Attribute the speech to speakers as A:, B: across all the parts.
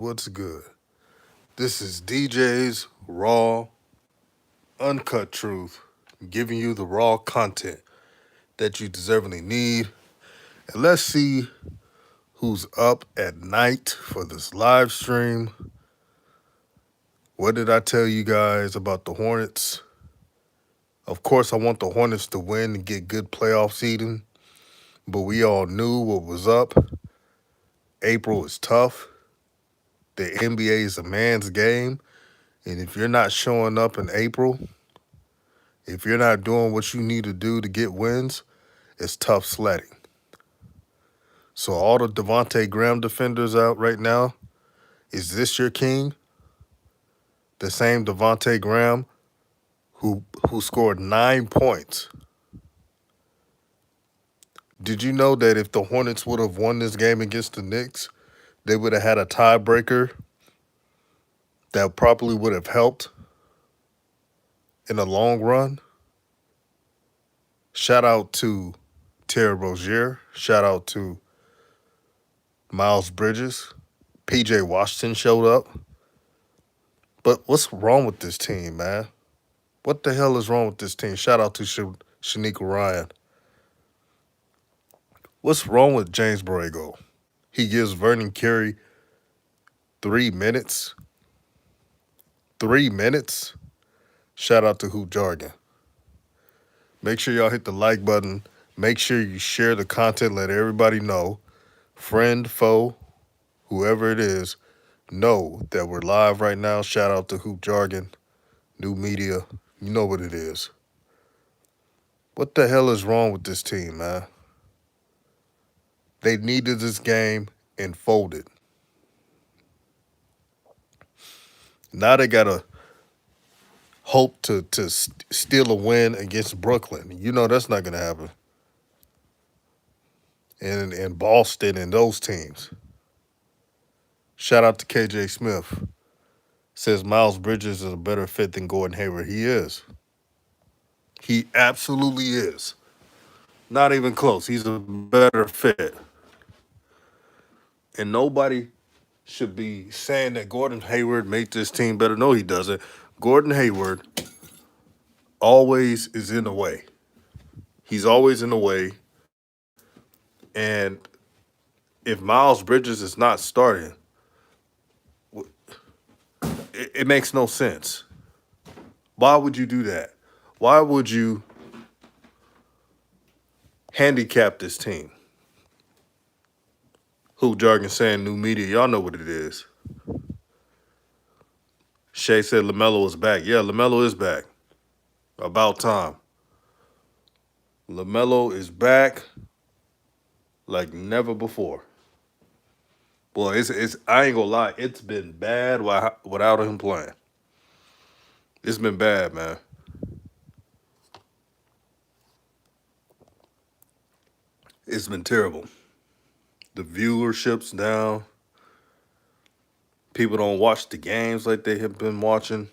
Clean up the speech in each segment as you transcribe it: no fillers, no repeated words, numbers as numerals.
A: What's good? This is DJ's Raw, Uncut Truth, giving you the raw content that you deservingly need. And let's see who's up at night for this live stream. What did I tell you guys about the Hornets? Of course, I want the Hornets to win and get good playoff seeding, but we all knew what was up. April is tough. The NBA is a man's game. And if you're not showing up in April, if you're not doing what you need to do to get wins, it's tough sledding. So all the Devontae Graham defenders out right now, is this your king? The same Devontae Graham who scored 9 points. Did you know that if the Hornets would have won this game against the Knicks, they would have had a tiebreaker that probably would have helped in the long run? Shout out to Terry Rozier. Shout out to Miles Bridges. PJ Washington showed up. But what's wrong with this team, man? What the hell is wrong with this team? Shout out to Shanika Ryan. What's wrong with James Borrego? He gives Vernon Carey 3 minutes. 3 minutes? Shout out to Hoop Jargon. Make sure y'all hit the like button. Make sure you share the content. Let everybody know. Friend, foe, whoever it is, know that we're live right now. Shout out to Hoop Jargon, New Media. You know what it is. What the hell is wrong with this team, man? They needed this game and folded. Now they got to hope to steal a win against Brooklyn. You know that's not going to happen. And Boston and those teams. Shout out to KJ Smith. Says Miles Bridges is a better fit than Gordon Hayward. He is. He absolutely is. Not even close. He's a better fit. And nobody should be saying that Gordon Hayward made this team better. No, he doesn't. Gordon Hayward always is in the way. He's always in the way. And if Miles Bridges is not starting, it makes no sense. Why would you do that? Why would you handicap this team? Hoop Jargon saying New Media. Y'all know what it is. Shay said Lamelo is back. Yeah, Lamelo is back. About time. Lamelo is back like never before. Boy, it's I ain't gonna lie, it's been bad without him playing. It's been bad, man. It's been terrible. The viewership's down. People don't watch the games like they have been watching.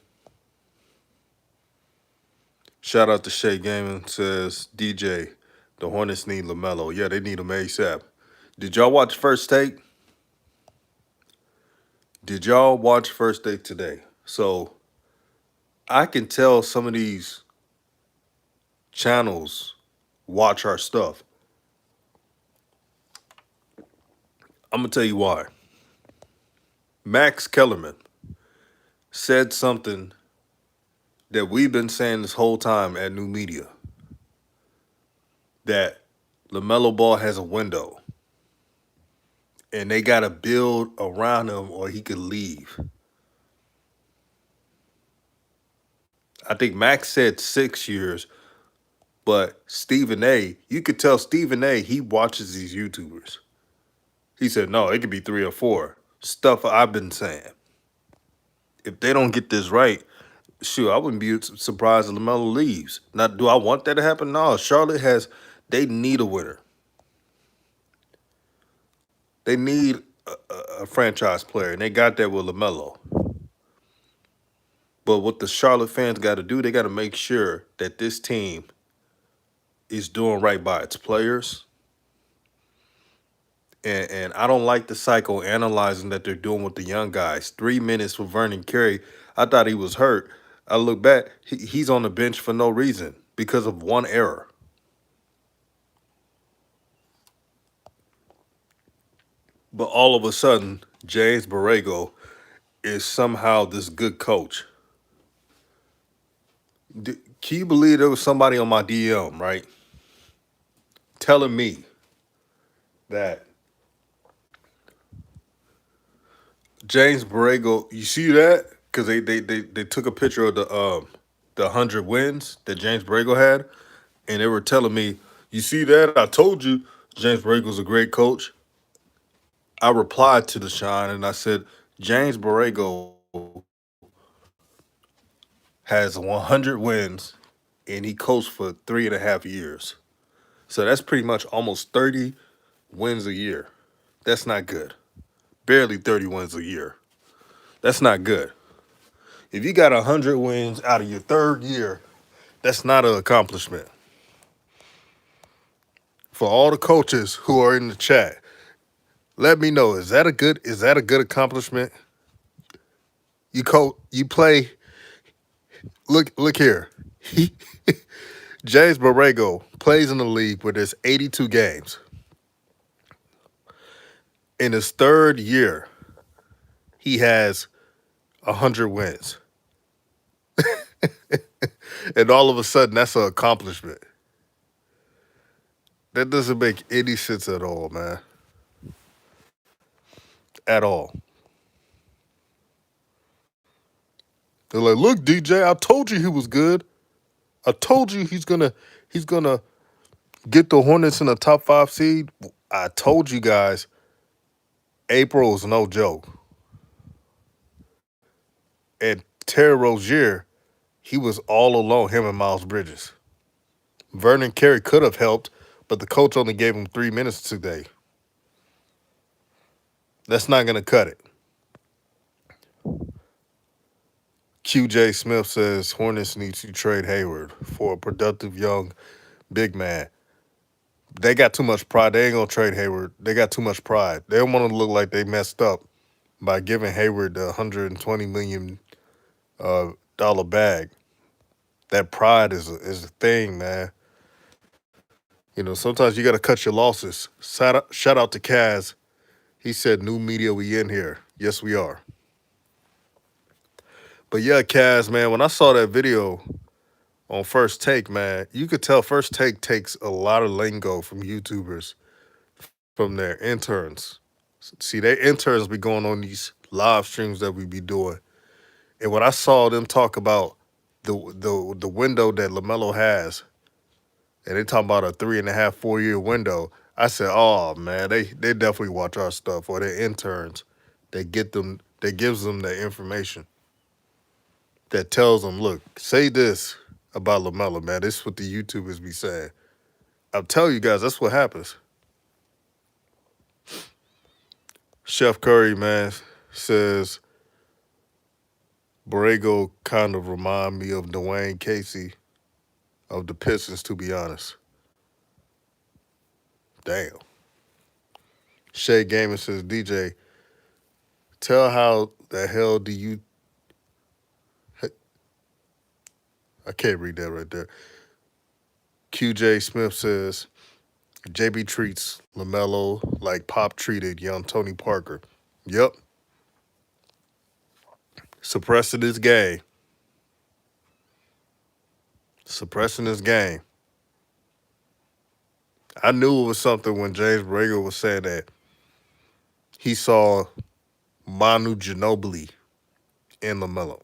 A: Shout out to Shay Gaming says DJ, the Hornets need LaMelo. Yeah, they need him ASAP. Did y'all watch First Take? Did y'all watch First Take today? So I can tell some of these channels watch our stuff. I'm gonna tell you why. Max Kellerman said something that we've been saying this whole time at New Media. That LaMelo Ball has a window. And they got to build around him or he could leave. I think Max said 6 years, but Stephen A., you could tell Stephen A., he watches these YouTubers. He said, no, it could be 3 or 4. Stuff I've been saying. If they don't get this right, sure, I wouldn't be surprised if LaMelo leaves. Now, do I want that to happen? No, they need a winner. They need a franchise player, and they got that with LaMelo. But what the Charlotte fans got to do, they got to make sure that this team is doing right by its players And I don't like the psychoanalyzing that they're doing with the young guys. 3 minutes for Vernon Carey. I thought he was hurt. I look back, he's on the bench for no reason because of one error. But all of a sudden, James Borrego is somehow this good coach. Can you believe there was somebody on my DM, right, telling me that James Borrego, you see that? Because they took a picture of the 100 wins that James Borrego had, and they were telling me, you see that? I told you James Borrego's a great coach. I replied to the shine and I said, James Borrego has 100 wins and he coached for 3.5 years. So that's pretty much almost 30 wins a year. That's not good. Barely 30 wins a year. That's not good. If you got 100 wins out of your third year, that's not an accomplishment. For all the coaches who are in the chat, let me know, is that a good accomplishment? You play. Look here. He James Borrego plays in the league where there's 82 games. In his third year, he has 100 wins. And all of a sudden, that's an accomplishment. That doesn't make any sense at all, man. At all. They're like, look, DJ, I told you he was good. I told you he's gonna get the Hornets in the top 5 seed. I told you guys, April is no joke. And Terry Rozier, he was all alone, him and Miles Bridges. Vernon Carey could have helped, but the coach only gave him 3 minutes today. That's not gonna cut it. QJ Smith says Hornets need to trade Hayward for a productive young big man. They got too much pride. They ain't gonna trade Hayward. They got too much pride. They don't want to look like they messed up by giving Hayward the $120 million bag. That pride is a thing, man. Sometimes you got to cut your losses. Shout out to Kaz. He said, "New media, we in here." Yes, we are. But yeah, Kaz, man, when I saw that video on First Take, man, you could tell First Take takes a lot of lingo from YouTubers, from their interns. See, their interns be going on these live streams that we be doing. And when I saw them talk about the window that LaMelo has, and they talking about a 3.5, 4 year window, I said, oh man, they definitely watch our stuff, or their interns. They gives them the information that tells them, look, say this about LaMelo, man. This is what the YouTubers be saying. I'll tell you guys, that's what happens. Chef Curry, man, says Borrego kind of remind me of Dwayne Casey of the Pistons, to be honest. Damn. Shay Gamer says, DJ, tell how the hell do you... I can't read that right there. QJ Smith says, JB treats LaMelo like Pop treated young Tony Parker. Yep. Suppressing his game. Suppressing his game. I knew it was something when James Borrego was saying that he saw Manu Ginobili in LaMelo.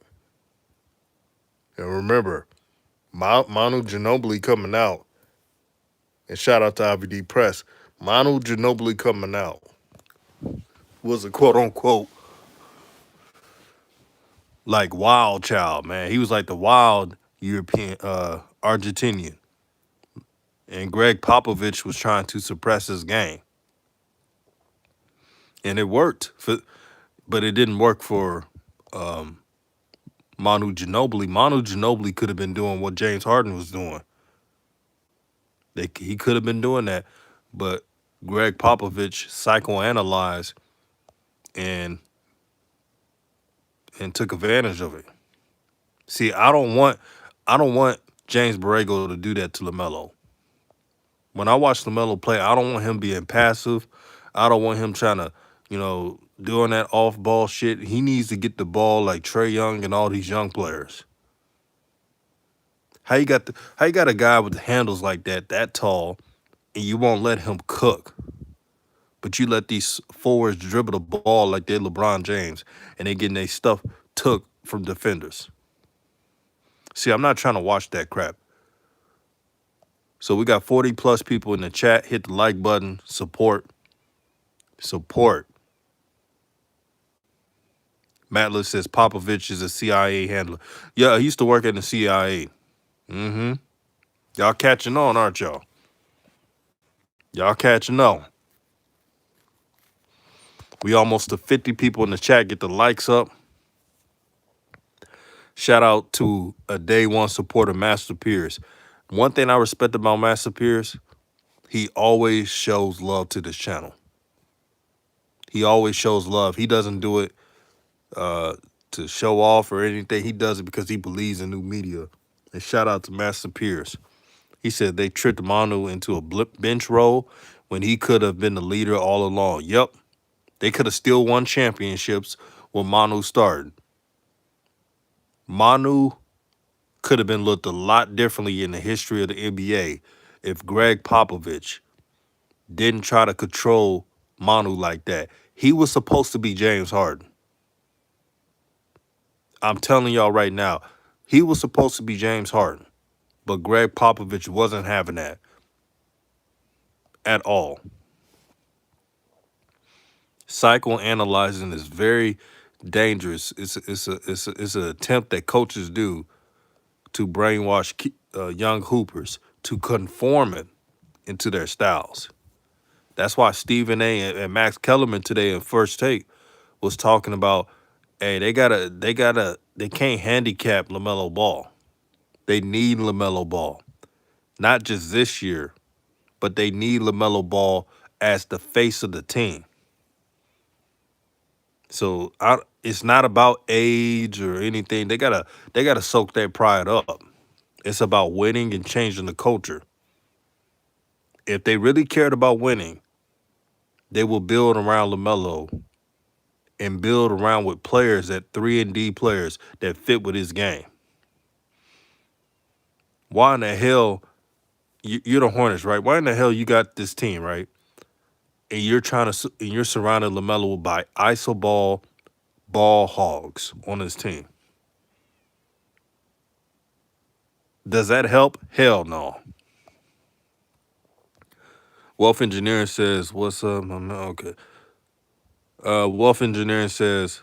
A: And remember, Manu Ginobili coming out, and shout out to IVD Press, Manu Ginobili coming out was a quote unquote like wild child, man. He was like the wild European, Argentinian. And Greg Popovich was trying to suppress his game. And it worked, but it didn't work for Manu Ginobili. Manu Ginobili could have been doing what James Harden was doing. He could have been doing that, but Greg Popovich psychoanalyzed and took advantage of it. See, I don't want James Borrego to do that to LaMelo. When I watch LaMelo play, I don't want him being passive. I don't want him trying to, doing that off ball shit. He needs to get the ball like Trey Young and all these young players. How you got a guy with handles like that tall, and you won't let him cook, but you let these forwards dribble the ball like they're LeBron James, and they getting their stuff took from defenders. See, I'm not trying to watch that crap. So we got 40 plus people in the chat. Hit the like button. Support. Matlis says Popovich is a CIA handler. Yeah, he used to work at the CIA. Mm-hmm. Y'all catching on, aren't y'all? Y'all catching on. We almost to 50 people in the chat. Get the likes up. Shout out to a day one supporter, Master Pierce. One thing I respect about Master Pierce, he always shows love to this channel. He always shows love. He doesn't do it to show off or anything. He does it because he believes in new media. And shout out to Master Pierce. He said they tricked Manu into a bench role when he could have been the leader all along. Yep, they could have still won championships when Manu started. Manu could have been looked a lot differently in the history of the NBA if Greg Popovich didn't try to control Manu like that. He was supposed to be James Harden. I'm telling y'all right now, he was supposed to be James Harden, but Greg Popovich wasn't having that at all. Psychoanalyzing is very dangerous. It's an attempt that coaches do to brainwash young hoopers to conform it into their styles. That's why Stephen A. and Max Kellerman today in First Take was talking about, hey, they can't handicap Lamelo Ball. They need Lamelo Ball, not just this year, but they need Lamelo Ball as the face of the team. So it's not about age or anything. They gotta soak their pride up. It's about winning and changing the culture. If they really cared about winning, they will build around LaMelo and build around with players that 3-and-D players that fit with his game. Why in the hell you're the Hornets, right? Why in the hell you got this team, right? And you're surrounded LaMelo by iso ball hogs on his team. Does that help? Hell no. Wealth Engineering says, what's up? Okay. Wealth Engineering says,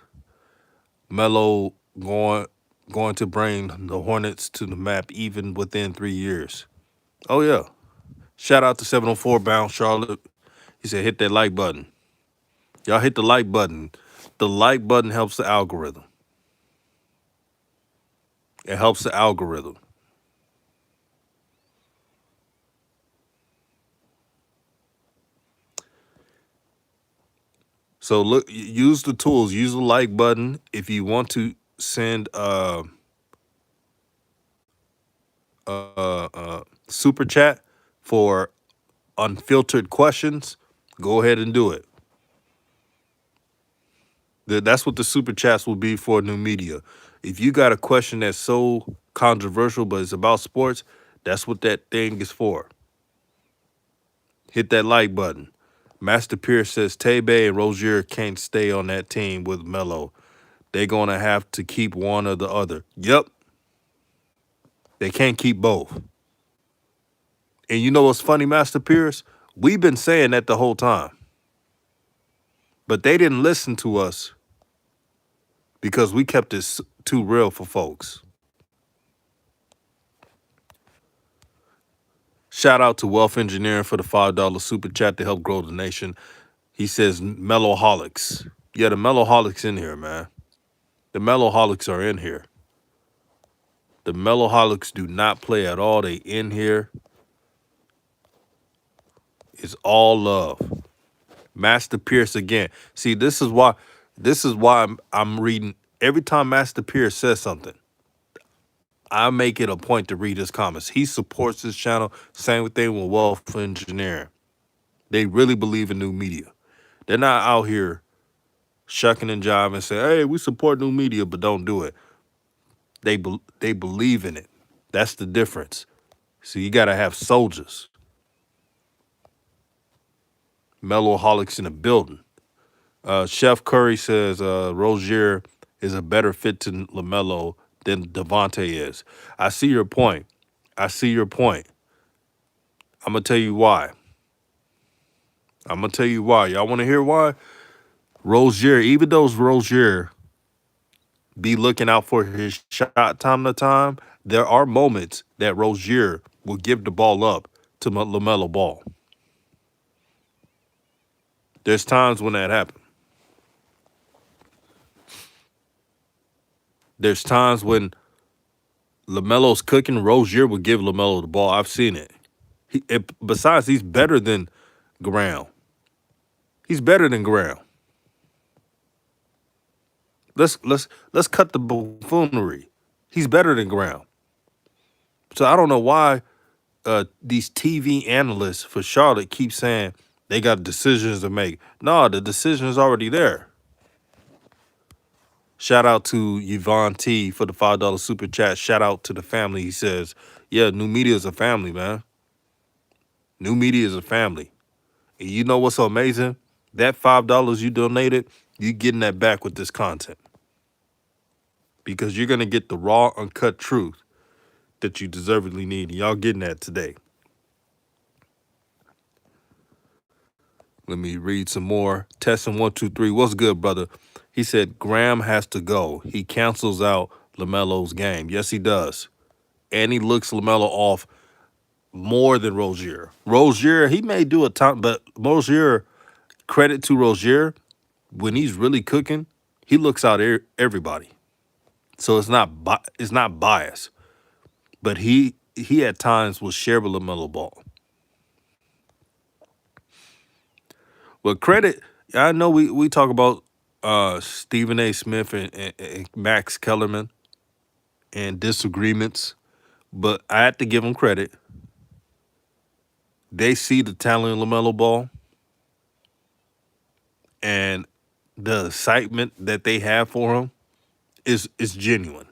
A: Melo going to bring the Hornets to the map even within 3 years. Oh, yeah. Shout out to 704 Bound Charlotte. He said, hit that like button. Y'all hit the like button. The like button helps the algorithm. It helps the algorithm. So look, use the tools. Use the like button if you want to send super chat for unfiltered questions. Go ahead and do it. That's what the super chats will be for new media. If you got a question that's so controversial but it's about sports, that's what that thing is for. Hit that like button. Master Pierce says Tebe and Rozier can't stay on that team with Melo. They're going to have to keep one or the other. Yep. They can't keep both. And you know what's funny, Master Pierce? We've been saying that the whole time. But they didn't listen to us because we kept this too real for folks. Shout out to Wealth Engineering for the $5 super chat to help grow the nation. He says Meloholics. Yeah, the Meloholics in here, man. The Meloholics are in here. The Meloholics do not play at all. They in here. It's all love. Master Pierce again. See, this is why I'm reading every time Master Pierce says something. I make it a point to read his comments. He supports this channel. Same thing with Wealth Engineering. They really believe in new media. They're not out here shucking and jiving and say, "Hey, we support new media," but don't do it. They believe in it. That's the difference. So you got to have soldiers, mellowholics in the building. Chef Curry says Rozier is a better fit to Lamelo than Devontae is. I see your point. I see your point. I'm gonna tell you why. I'm gonna tell you why. Y'all want to hear why? Rozier, even though Rozier be looking out for his shot time to time, there are moments that Rozier will give the ball up to Lamelo Ball. There's times when that happens. There's times when LaMelo's cooking, Rozier will give LaMelo the ball. I've seen it. Besides, he's better than Graham. He's better than Graham. Let's cut the buffoonery. He's better than Graham. So I don't know why these TV analysts for Charlotte keep saying they got decisions to make. No, the decision is already there. Shout out to Yvonne T for the $5 super chat. Shout out to the family. He says, yeah, new media is a family, man. New media is a family. And you know what's so amazing? That $5 you donated, you getting that back with this content. Because you're going to get the raw, uncut truth that you deservedly need. And y'all getting that today. Let me read some more. Testing 1, 2, 3. What's good, brother? He said, Graham has to go. He cancels out LaMelo's game. Yes, he does. And he looks LaMelo off more than Rozier. Rozier, he may do a time, but Rozier, credit to Rozier, when he's really cooking, he looks out everybody. So it's not bias. But he at times will share with LaMelo Ball. But credit, I know we talk about Stephen A. Smith and Max Kellerman and disagreements, but I have to give them credit. They see the talent in LaMelo Ball and the excitement that they have for him is genuine.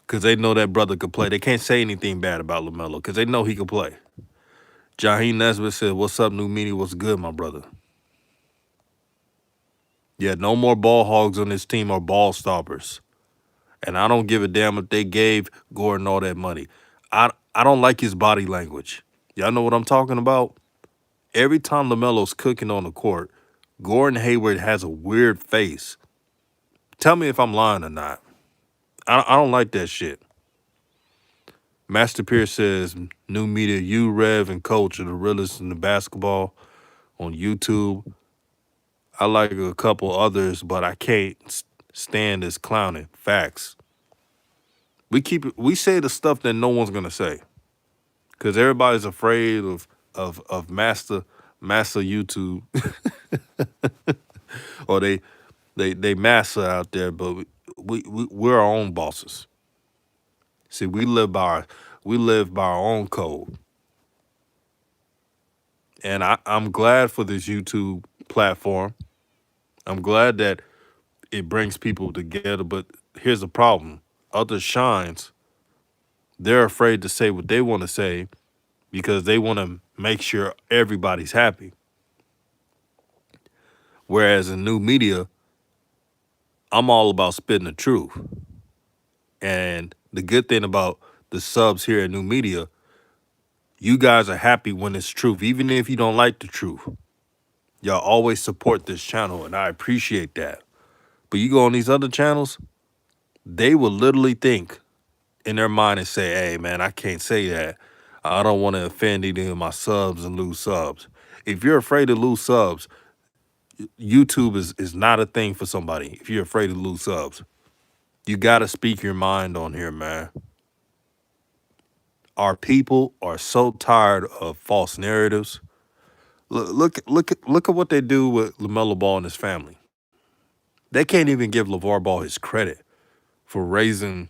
A: Because they know that brother could play. They can't say anything bad about LaMelo because they know he can play. Jaheim Nesbitt said, what's up, new media? What's good, my brother? Yeah, no more ball hogs on this team or ball stoppers. And I don't give a damn if they gave Gordon all that money. I don't like his body language. Y'all know what I'm talking about? Every time LaMelo's cooking on the court, Gordon Hayward has a weird face. Tell me if I'm lying or not. I don't like that shit. Master Pierce says, new media, you, Rev, and Coach are the realest in the basketball on YouTube. I like a couple others, but I can't stand this clowning. Facts. We say the stuff that no one's gonna say. Because everybody's afraid of master YouTube. Or they master out there, but we're our own bosses. See, we live by our own code. And I'm glad for this YouTube platform. I'm glad that it brings people together, but here's the problem. Other shines, they're afraid to say what they want to say because they want to make sure everybody's happy. Whereas in new media, I'm all about spitting the truth. And the good thing about the subs here at New Media, you guys are happy when it's truth, even if you don't like the truth. Y'all always support this channel, and I appreciate that. But you go on these other channels, they will literally think in their mind and say, hey, man, I can't say that. I don't want to offend any of my subs and lose subs. If you're afraid to lose subs, YouTube is not a thing for somebody. If you're afraid to lose subs, you got to speak your mind on here, man. Our people are so tired of false narratives. Look at what they do with Lamelo Ball and his family. They can't even give LeVar Ball his credit for raising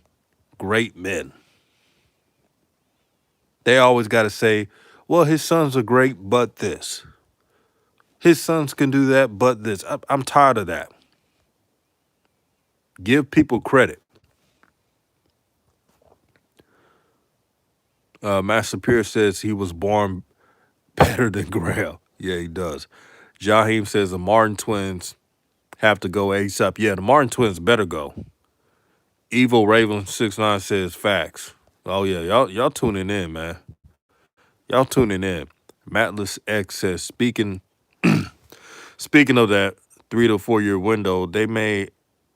A: great men. They always got to say, well, his sons are great, but this. His sons can do that, but this. I'm tired of that. Give people credit. Master Pierce says he was born better than Graham. Yeah, he does. Jaheim says the Martin twins have to go ASAP. Yeah, the Martin twins better go. Evil Raven 69 says facts. Oh yeah, y'all tuning in, man. Y'all tuning in. Matless X says speaking of that 3 to 4 year window, they may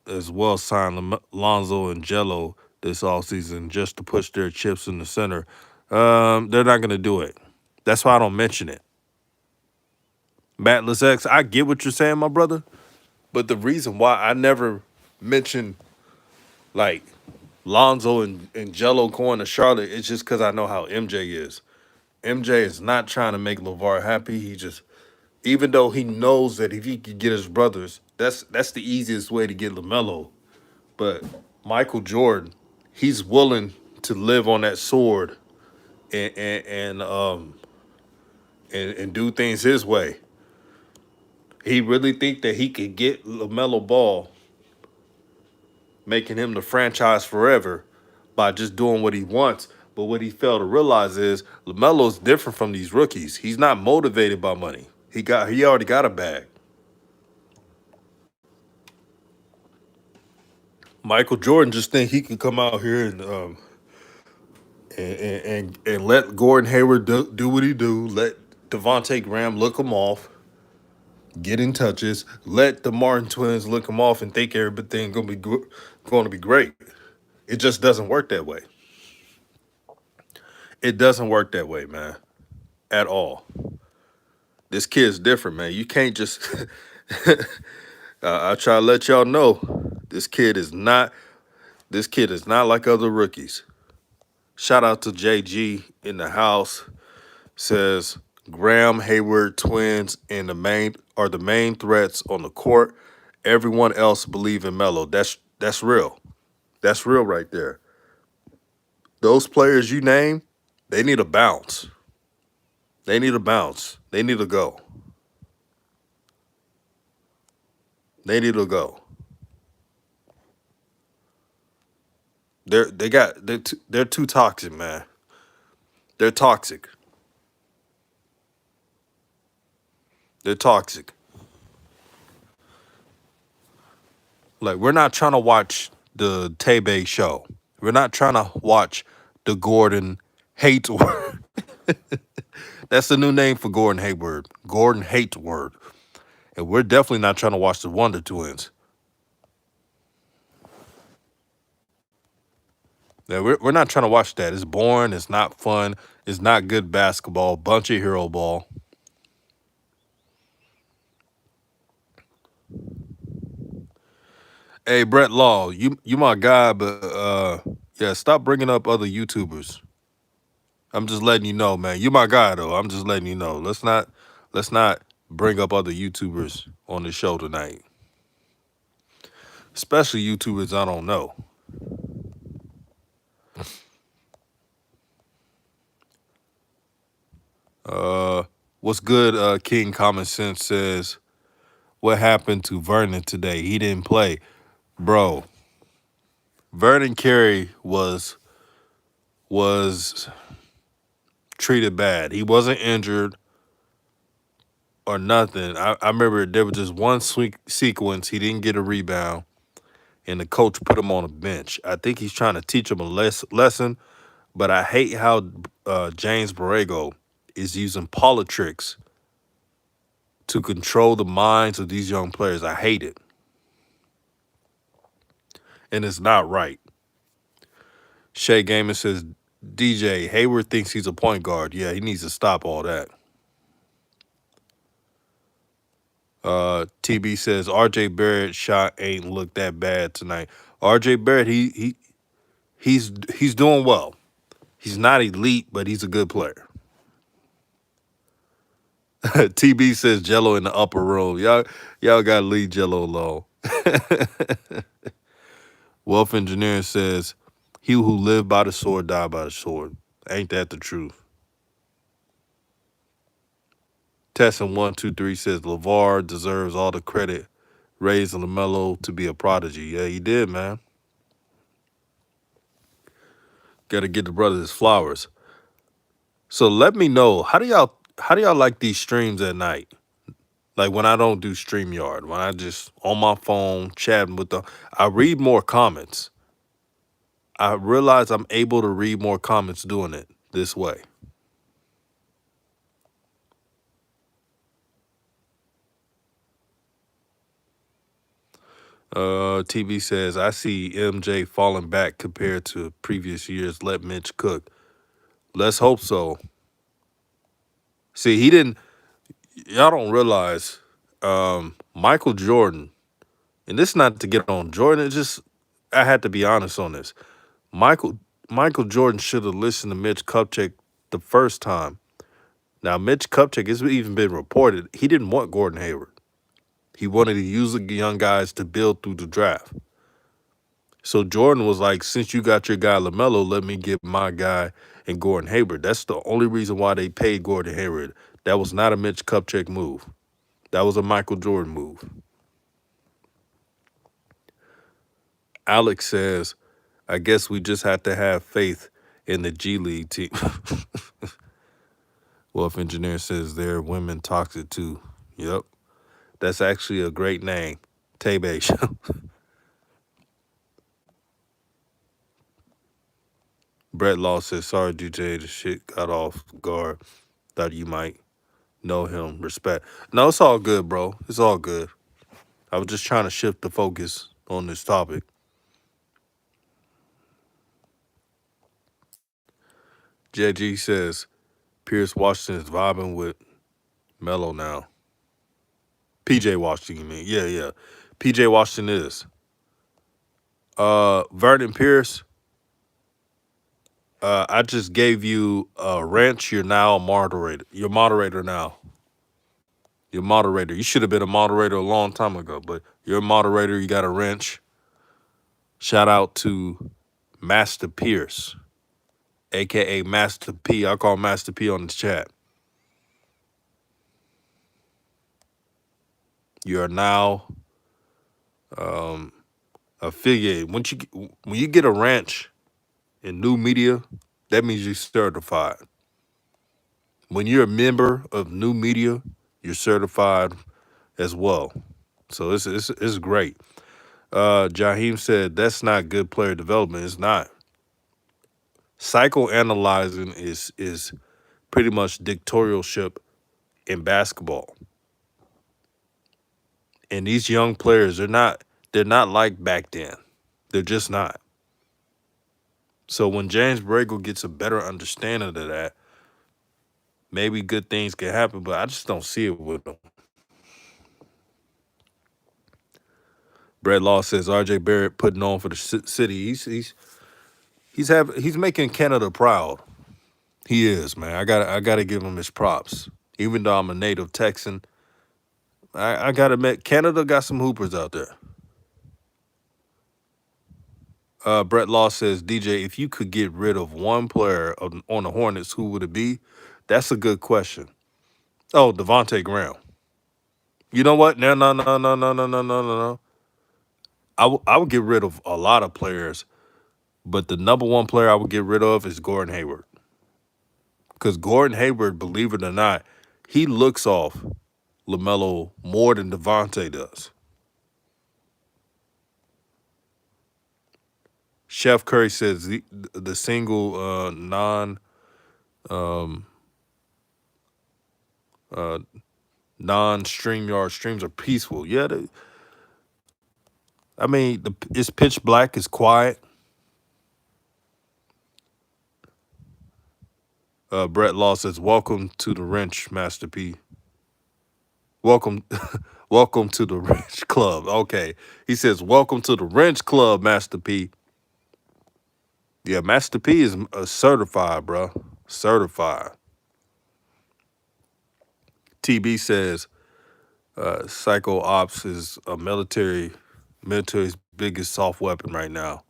A: as well sign Lonzo and Jello this offseason just to push their chips in the center. They're not gonna do it. That's why I don't mention it. Matless X, I get what you're saying, my brother, but the reason why I never mention like Lonzo and Jello going to Charlotte is just because I know how MJ is. MJ is not trying to make LeVar happy. He just, even though he knows that if he could get his brothers, that's the easiest way to get LaMelo. But Michael Jordan, he's willing to live on that sword and do things his way. He really think that he could get LaMelo Ball, making him the franchise forever by just doing what he wants. But what he failed to realize is LaMelo's different from these rookies. He's not motivated by money. He already got a bag. Michael Jordan just think he can come out here and let Gordon Hayward do what he do. Let Devontae Graham look him off, get in touches. Let the Martin twins look him off and think everything going to be great. It just doesn't work that way. It doesn't work that way, man, at all. This kid's different, man. You can't just. I try to let y'all know this kid is not. This kid is not like other rookies. Shout out to JG in the house. Says Graham Hayward twins and the main threats on the court. Everyone else believe in Melo. That's real. That's real right there. Those players you name, they need a bounce. They need a bounce. They need to go. They need to go. They're too toxic, man. They're toxic. They're toxic. Like we're not trying to watch the Tebe show. We're not trying to watch the Gordon hate word. That's the new name for Gordon Hayward. Gordon hate word. And we're definitely not trying to watch the Wonder Twins. Yeah, we're not trying to watch that. It's boring. It's not fun. It's not good basketball. Bunch of hero ball. Hey, Brett Law, you my guy, but yeah, stop bringing up other YouTubers. I'm just letting you know, man. You my guy though. I'm just letting you know. Let's not bring up other YouTubers on the show tonight. Especially YouTubers I don't know. What's good, King Common Sense says, what happened to Vernon today? He didn't play. Bro, Vernon Carey was treated bad. He wasn't injured or nothing. I remember there was just one sequence. He didn't get a rebound, and the coach put him on a bench. I think he's trying to teach him a lesson, but I hate how James Borrego is using politics to control the minds of these young players. I hate it. And it's not right. Shay Gaiman says, DJ, Hayward thinks he's a point guard. Yeah, he needs to stop all that. TB says RJ Barrett shot ain't look that bad tonight. RJ Barrett, he's doing well. He's not elite, but he's a good player. TB says Jello in the upper room. Y'all gotta leave Jello alone. Wealth Engineering says, he who lived by the sword died by the sword. Ain't that the truth? Tessin 123 says LeVar deserves all the credit, raising LaMelo to be a prodigy. Yeah, he did, man. Gotta get the brother his flowers. So let me know, how do y'all like these streams at night? Like when I don't do StreamYard, when I just on my phone chatting with I read more comments. I realize I'm able to read more comments doing it this way. TV says, I see MJ falling back compared to previous years. Let Mitch cook. Let's hope so. See, he didn't, y'all don't realize Michael Jordan, and this is not to get on Jordan, it's just, I had to be honest on this. Michael Michael Jordan should have listened to Mitch Kupchak the first time. Now, Mitch Kupchak, it's even been reported, he didn't want Gordon Hayward. He wanted to use the young guys to build through the draft. So Jordan was like, since you got your guy LaMelo, let me get my guy and Gordon Hayward. That's the only reason why they paid Gordon Hayward. That was not a Mitch Kupchak move. That was a Michael Jordan move. Alex says, I guess we just have to have faith in the G League team. Wolf Engineer says they're women toxic too. Yep. That's actually a great name. Tebe Show. Brett Law says, sorry, DJ, the shit got off guard. Thought you might know him. Respect. No, it's all good, bro. It's all good. I was just trying to shift the focus on this topic. JG says, Pierce Washington is vibing with Melo now. PJ Washington, you mean? Yeah, yeah. PJ Washington is. Vernon Pierce, I just gave you a wrench. You're now a moderator. You're moderator now. You're moderator. You should have been a moderator a long time ago, but you're a moderator. You got a wrench. Shout out to Master Pierce, aka Master P. I call Master P on the chat. You are now affiliated. When you get a ranch in new media, that means you're certified. When you're a member of new media, you're certified as well. So it's great. Jaheim said that's not good player development. It's not. Psychoanalyzing is pretty much dictatorship in basketball. And these young players, they're not like back then. They're just not. So when James Borrego gets a better understanding of that, maybe good things can happen, but I just don't see it with him. Brett Law says RJ Barrett putting on for the city. He's making Canada proud. He is, man. I gotta give him his props. Even though I'm a native Texan, I gotta admit Canada got some hoopers out there. Brett Law says, DJ, if you could get rid of one player on the Hornets, who would it be? That's a good question. Oh, Devontae Graham. You know what? No, no, no, no, no, no, no, no, no. I would get rid of a lot of players, but the number one player I would get rid of is Gordon Hayward. Because Gordon Hayward, believe it or not, he looks off LaMelo more than Devontae does. Chef Curry says the single non-StreamYard streams are peaceful. Yeah, I mean, it's pitch black, it's quiet. Brett Law says, welcome to the wrench, Master P. Welcome, welcome to the wrench club. Okay. He says, welcome to the wrench club, Master P. Yeah, Master P is certified, bro. Certified. TB says Psycho Ops is a military's biggest soft weapon right now.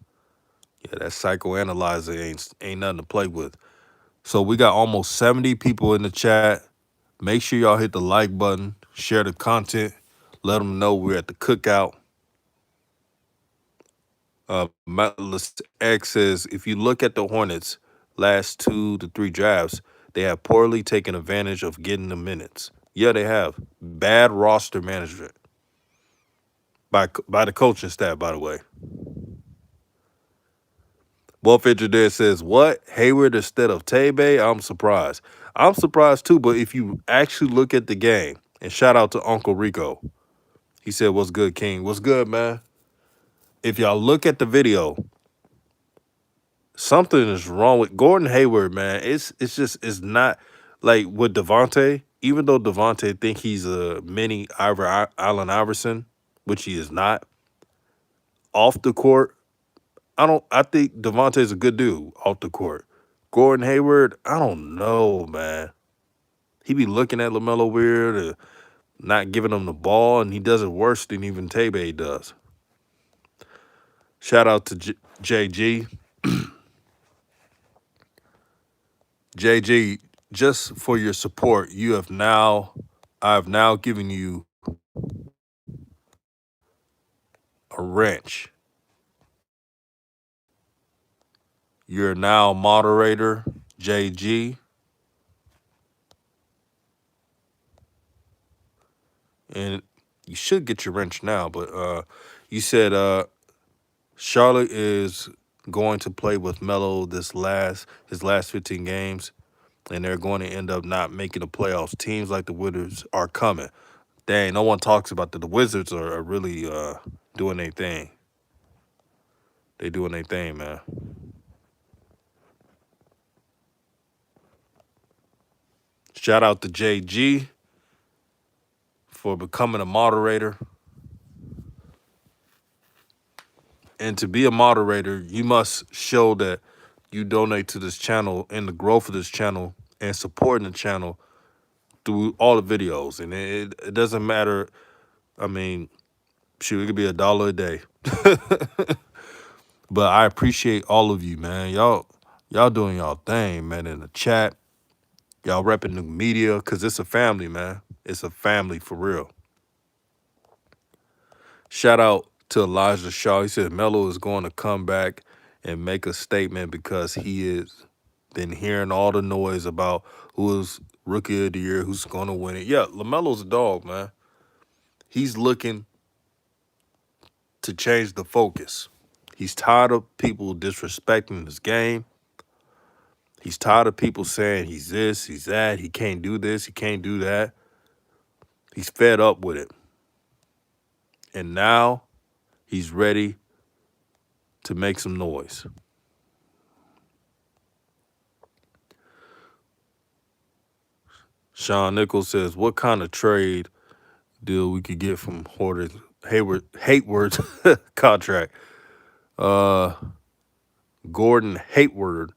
A: Yeah, that psychoanalyzer ain't nothing to play with. So we got almost 70 people in the chat. Make sure y'all hit the like button, share the content, let them know we're at the cookout. Metalist X says if you look at the Hornets last 2 to 3 drafts, they have poorly taken advantage of getting the minutes. Yeah, they have bad roster management by the coaching staff. By the way, Wolf Engineer says what Hayward instead of Tebe. I'm surprised. I'm surprised too. But if you actually look at the game, and shout out to Uncle Rico, he said, "What's good, King? What's good, man?" If y'all look at the video, something is wrong with Gordon Hayward, man. It's not like with Devontae. Even though Devontae think he's a mini Allen Iverson, which he is not, off the court, I think Devontae's a good dude off the court. Gordon Hayward, I don't know, man. He be looking at LaMelo weird, not giving him the ball, and he does it worse than even Tebe does. Shout out to JG. JG, just for your support, I've now given you a wrench. You're now moderator, JG, and you should get your wrench now. But you said Charlotte is going to play with Melo his last 15 games, and they're going to end up not making the playoffs. Teams like the Wizards are coming. Dang, no one talks about that. The Wizards are really doing their thing. They doing their thing, man. Shout out to JG for becoming a moderator. And to be a moderator, you must show that you donate to this channel and the growth of this channel and supporting the channel through all the videos. And it doesn't matter. I mean, shoot, it could be $1 a day. But I appreciate all of you, man. Y'all doing y'all thing, man, in the chat. Y'all repping the media, because it's a family, man. It's a family for real. Shout out to Elijah Shaw. He said Melo is going to come back and make a statement because he has been hearing all the noise about who's rookie of the year, who's going to win it. Yeah, LaMelo's a dog, man. He's looking to change the focus. He's tired of people disrespecting his game. He's tired of people saying he's this, he's that, he can't do this, he can't do that. He's fed up with it. And now he's ready to make some noise. Sean Nichols says, what kind of trade deal we could get from Hayward's contract? Gordon Hayward.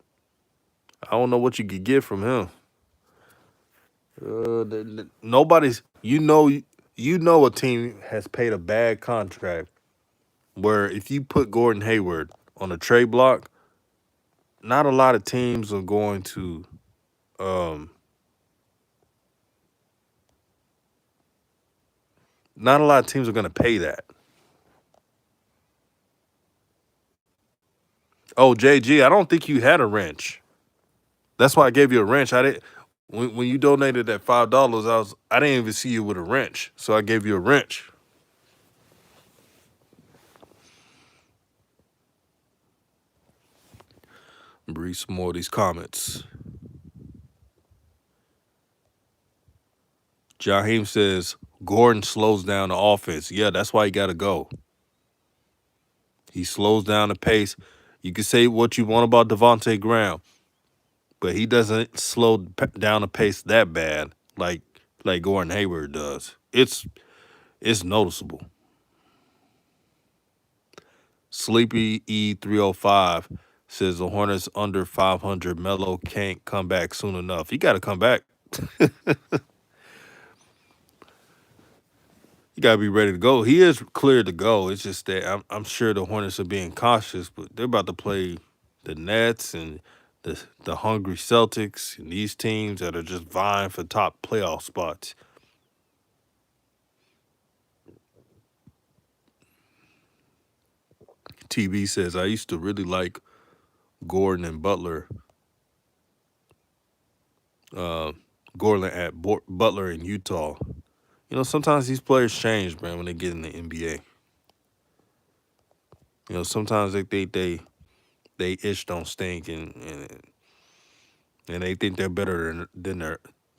A: I don't know what you could get from him. Nobody's, you know a team has paid a bad contract where if you put Gordon Hayward on a trade block, not a lot of teams are going to not a lot of teams are going to pay that. Oh, JG, I don't think you had a wrench. That's why I gave you a wrench. I didn't when you donated that $5, I didn't even see you with a wrench. So I gave you a wrench. Read some more of these comments. Jaheim says Gordon slows down the offense. Yeah, that's why he got to go. He slows down the pace. You can say what you want about Devontae Graham, but he doesn't slow down the pace that bad like Gordon Hayward does. It's noticeable. Sleepy E305 Says the Hornets under 500. Melo can't come back soon enough. He got to come back. He got to be ready to go. He is cleared to go. It's just that I'm sure the Hornets are being cautious, but they're about to play the Nets and the hungry Celtics and these teams that are just vying for top playoff spots. TB says I used to really like Gordon and uh, Gordon at Butler in Utah. You know, sometimes these players change, man, when they get in the NBA. You know, sometimes they think they itch don't stink, and they think they're better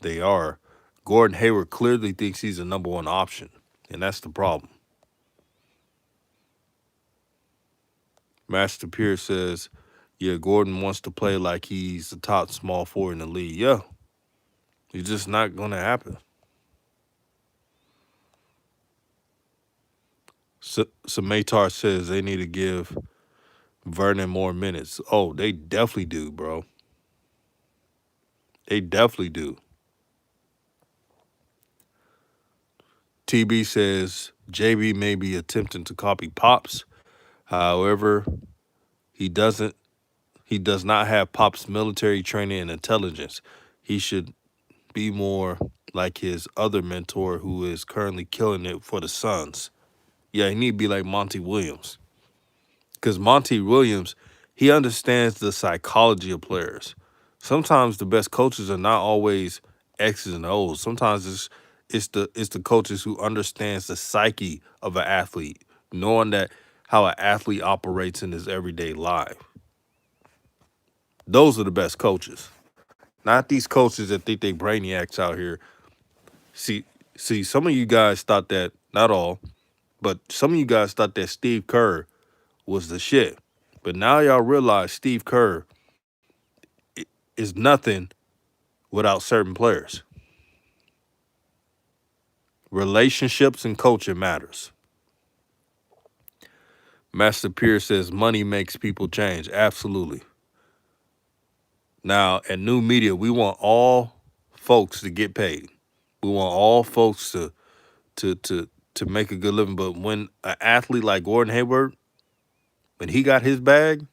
A: they are. Gordon Hayward clearly thinks he's the number one option, and that's the problem. Master Pierce says, "Yeah, Gordon wants to play like he's the top small forward in the league. Yeah, it's just not going to happen." Matar says they need to give Vernon more minutes. Oh, they definitely do, bro. They definitely do. TB says JB may be attempting to copy Pops. However, he doesn't. He does not have Pop's military training and intelligence. He should be more like his other mentor, who is currently killing it for the Suns. Yeah, he need to be like Monty Williams, because Monty Williams, he understands the psychology of players. Sometimes the best coaches are not always X's and O's. Sometimes it's the coaches who understands the psyche of an athlete, knowing that how an athlete operates in his everyday life. Those are the best coaches, not these coaches that think they brainiacs out here. See, see, some of you guys thought that, not all, but some of you guys thought that Steve Kerr was the shit. But now y'all realize Steve Kerr is nothing without certain players. Relationships and coaching matters. Master Pierce says money makes people change. Absolutely. Now, at New Media, we want all folks to get paid. We want all folks to make a good living. But when an athlete like Gordon Hayward, when he got his bag,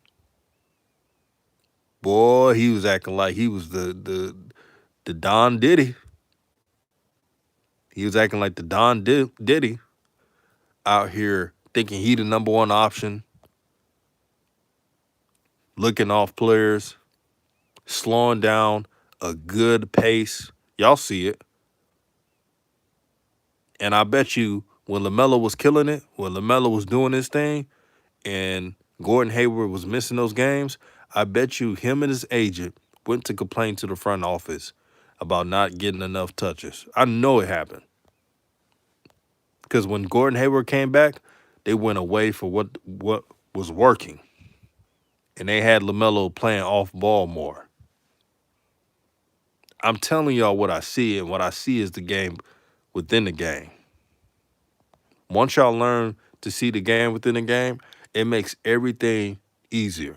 A: boy, he was acting like he was the Don Diddy. He was acting like the Diddy out here thinking he the number one option, looking off players, slowing down a good pace. Y'all see it. And I bet you when LaMelo was killing it, when LaMelo was doing his thing, and Gordon Hayward was missing those games, I bet you him and his agent went to complain to the front office about not getting enough touches. I know it happened. Because when Gordon Hayward came back, they went away for what was working. And they had LaMelo playing off ball more. I'm telling y'all what I see, and what I see is the game within the game. Once y'all learn to see the game within the game, it makes everything easier.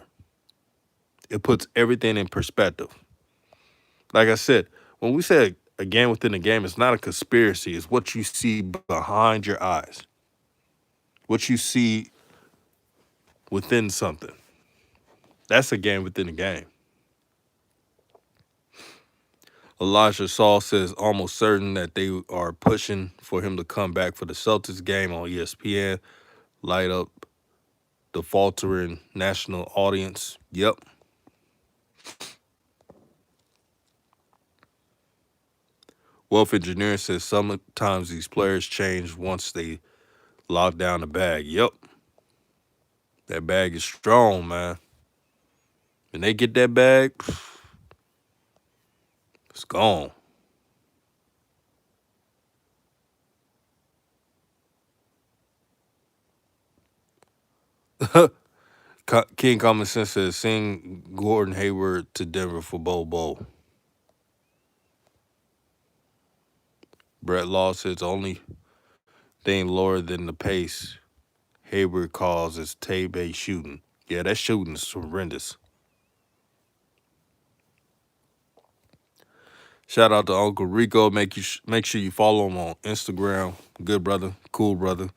A: It puts everything in perspective. Like I said, when we say a game within the game, it's not a conspiracy. It's what you see behind your eyes, what you see within something. That's a game within the game. Elijah Saul says almost certain that they are pushing for him to come back for the Celtics game on ESPN, light up the faltering national audience. Yep. Wealth Engineer says sometimes these players change once they lock down the bag. Yep. That bag is strong, man. When they get that bag, it's gone. King Common Sense says, sing Gordon Hayward to Denver for Bowl. Brett Law says, the only thing lower than the pace Hayward calls is Tay Bay shooting. Yeah, that shooting is horrendous. Shout out to Uncle Rico. Make sure you follow him on Instagram. Good brother, cool brother.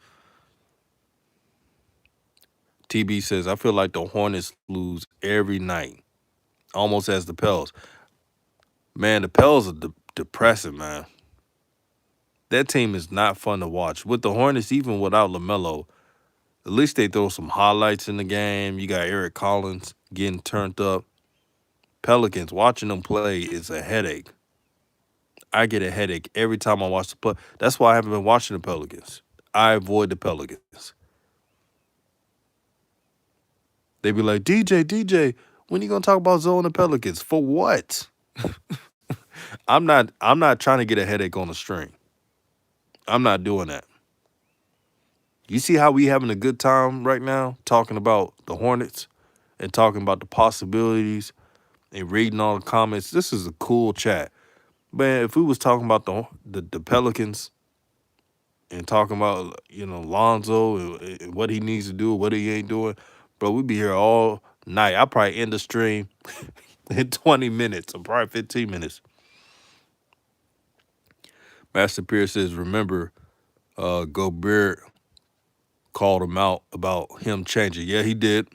A: TB says I feel like the Hornets lose every night, almost as the Pels. Man, the Pels are depressing, man. That team is not fun to watch. With the Hornets, even without Lamelo, at least they throw some highlights in the game. You got Eric Collins getting turned up. Pelicans, watching them play is a headache. I get a headache every time I watch the play. That's why I haven't been watching the Pelicans. I avoid the Pelicans. They be like, DJ, when you gonna talk about Zoe and the Pelicans? For what? I'm not trying to get a headache on the string. I'm not doing that. You see how we having a good time right now talking about the Hornets and talking about the possibilities and reading all the comments. This is a cool chat. Man, if we was talking about the Pelicans and talking about, Lonzo and what he needs to do, what he ain't doing, bro, we'd be here all night. I'll probably end the stream in 20 minutes or probably 15 minutes. Master Pierce says, remember, Gobert called him out about him changing. Yeah, he did.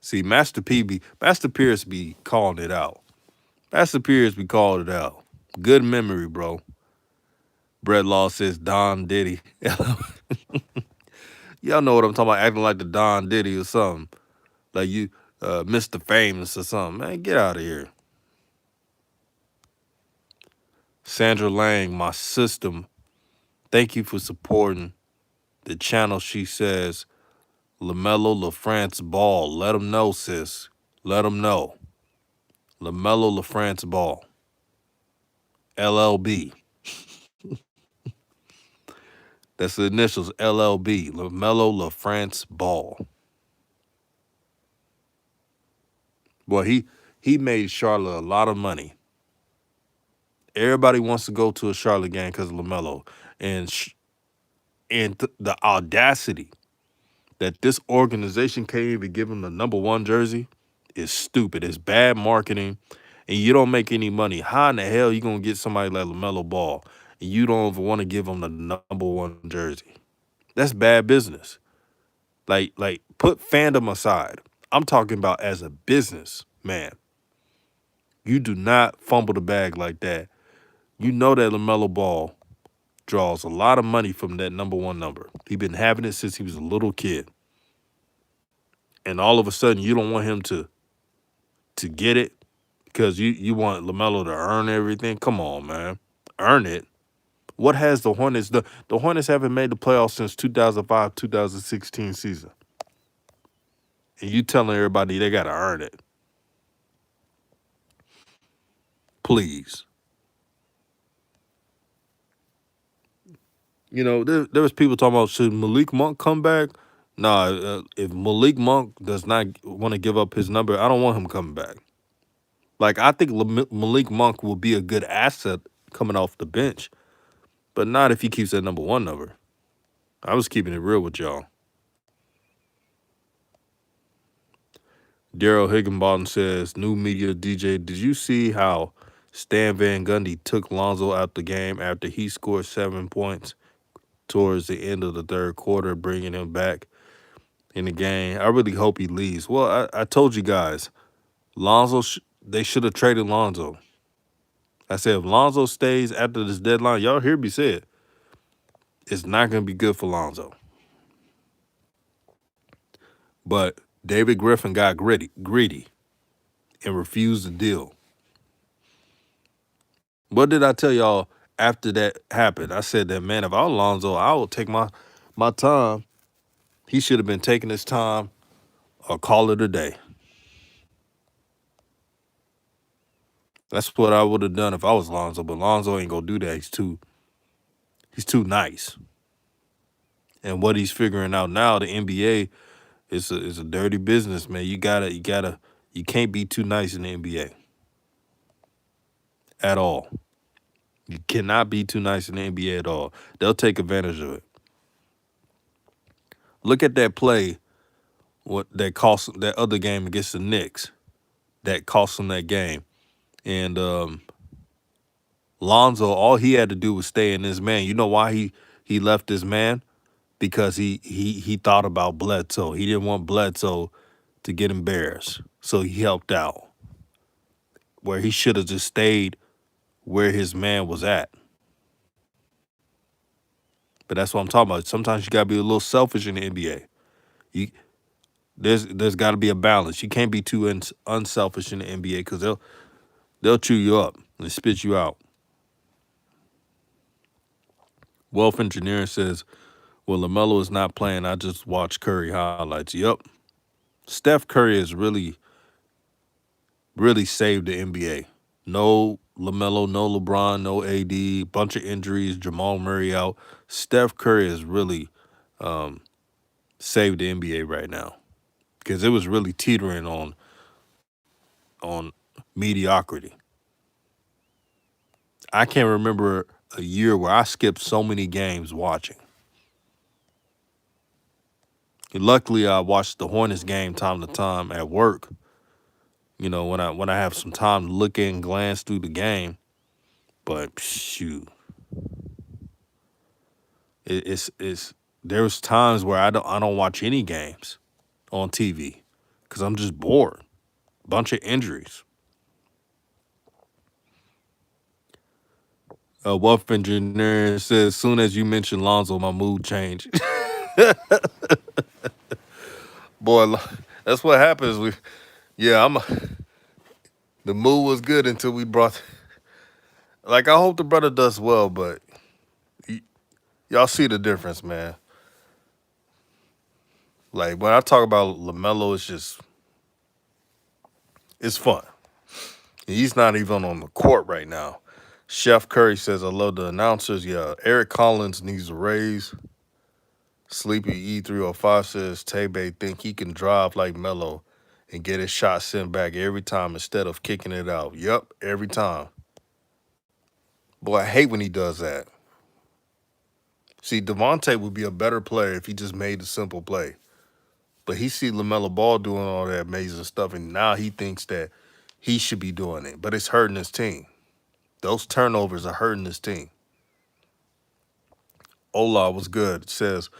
A: See, Master Pierce be calling it out. Master Pierce be calling it out. Good memory, bro. Brett Law says Don Diddy. Y'all know what I'm talking about, acting like the Don Diddy or something. Like you, Mr. Famous or something. Man, get out of here. Sandra Lang, my system. Thank you for supporting the channel. She says, Lamelo LaFrance Ball. Let him know, sis. Let him know. Lamelo LaFrance Ball. LLB. That's the initials, LLB. Lamelo LaFrance Ball. Boy, he made Charlotte a lot of money. Everybody wants to go to a Charlotte game because of LaMelo. And the audacity that this organization can't even give him the #1 jersey is stupid. It's bad marketing, and you don't make any money. How in the hell you going to get somebody like LaMelo Ball, and you don't even want to give him the #1 jersey? That's bad business. Like put fandom aside. I'm talking about as a business man. You do not fumble the bag like that. You know that LaMelo Ball draws a lot of money from that #1 number. He's been having it since he was a little kid. And all of a sudden you don't want him to get it because you want LaMelo to earn everything. Come on, man. Earn it. What has the Hornets done? The Hornets haven't made the playoffs since 2005, 2016 season. And you telling everybody they got to earn it. Please. There was people talking about, should Malik Monk come back? Nah, if Malik Monk does not want to give up his number, I don't want him coming back. Like, I think Malik Monk will be a good asset coming off the bench, but not if he keeps that #1 number. I was keeping it real with y'all. Daryl Higginbottom says, new media DJ, did you see how Stan Van Gundy took Lonzo out the game after he scored 7 points towards the end of the third quarter, bringing him back in the game? I really hope he leaves. Well, I told you guys, they should have traded Lonzo. I said, if Lonzo stays after this deadline, y'all hear me say it, it's not going to be good for Lonzo. But David Griffin got greedy and refused the deal. What did I tell y'all after that happened? I said that, man, if I was Lonzo, I would take my time. He should have been taking his time or call it a day. That's what I would have done if I was Lonzo, but Lonzo ain't gonna do that. He's too nice. And what he's figuring out now, the NBA is a dirty business, man. You can't be too nice in the NBA at all. You cannot be too nice in the NBA at all. They'll take advantage of it. Look at that play, what that cost that other game against the Knicks, that cost them that game. And Lonzo, all he had to do was stay in his man. You know why he left his man? Because he thought about Bledsoe. He didn't want Bledsoe to get embarrassed. So he helped out. Where he should have just stayed where his man was at. But that's what I'm talking about. Sometimes you gotta be a little selfish in the NBA. You there's got to be a balance. You can't be too unselfish in the NBA because they'll chew you up and spit you out. Wealth Engineering says, "Well, Lamelo is not playing. I just watch Curry highlights." Yep, Steph Curry has really saved the NBA. No Lamelo, no LeBron, no AD, bunch of injuries, Jamal Murray out. Steph Curry has really saved the NBA right now because it was really teetering on mediocrity. I can't remember a year where I skipped so many games watching. And luckily, I watched the Hornets game time to time at work. You know, when I have some time to look in, glance through the game. But shoot, it's there was times where I don't watch any games on TV because I'm just bored. Bunch of injuries. Wealth Engineer says, "Soon as you mention Lonzo, my mood changed." Boy, that's what happens. Yeah, the mood was good until we brought. Like, I hope the brother does well, but y'all see the difference, man. Like, when I talk about LaMelo, it's fun. He's not even on the court right now. Chef Curry says, "I love the announcers." Yeah, Eric Collins needs a raise. Sleepy E305 says, "Tebe think he can drive like Melo and get his shot sent back every time instead of kicking it out." Yep, every time. Boy, I hate when he does that. See, Devontae would be a better player if he just made the simple play. But he see LaMelo Ball doing all that amazing stuff, and now he thinks that he should be doing it. But it's hurting his team. Those turnovers are hurting his team. Ola was good. It says,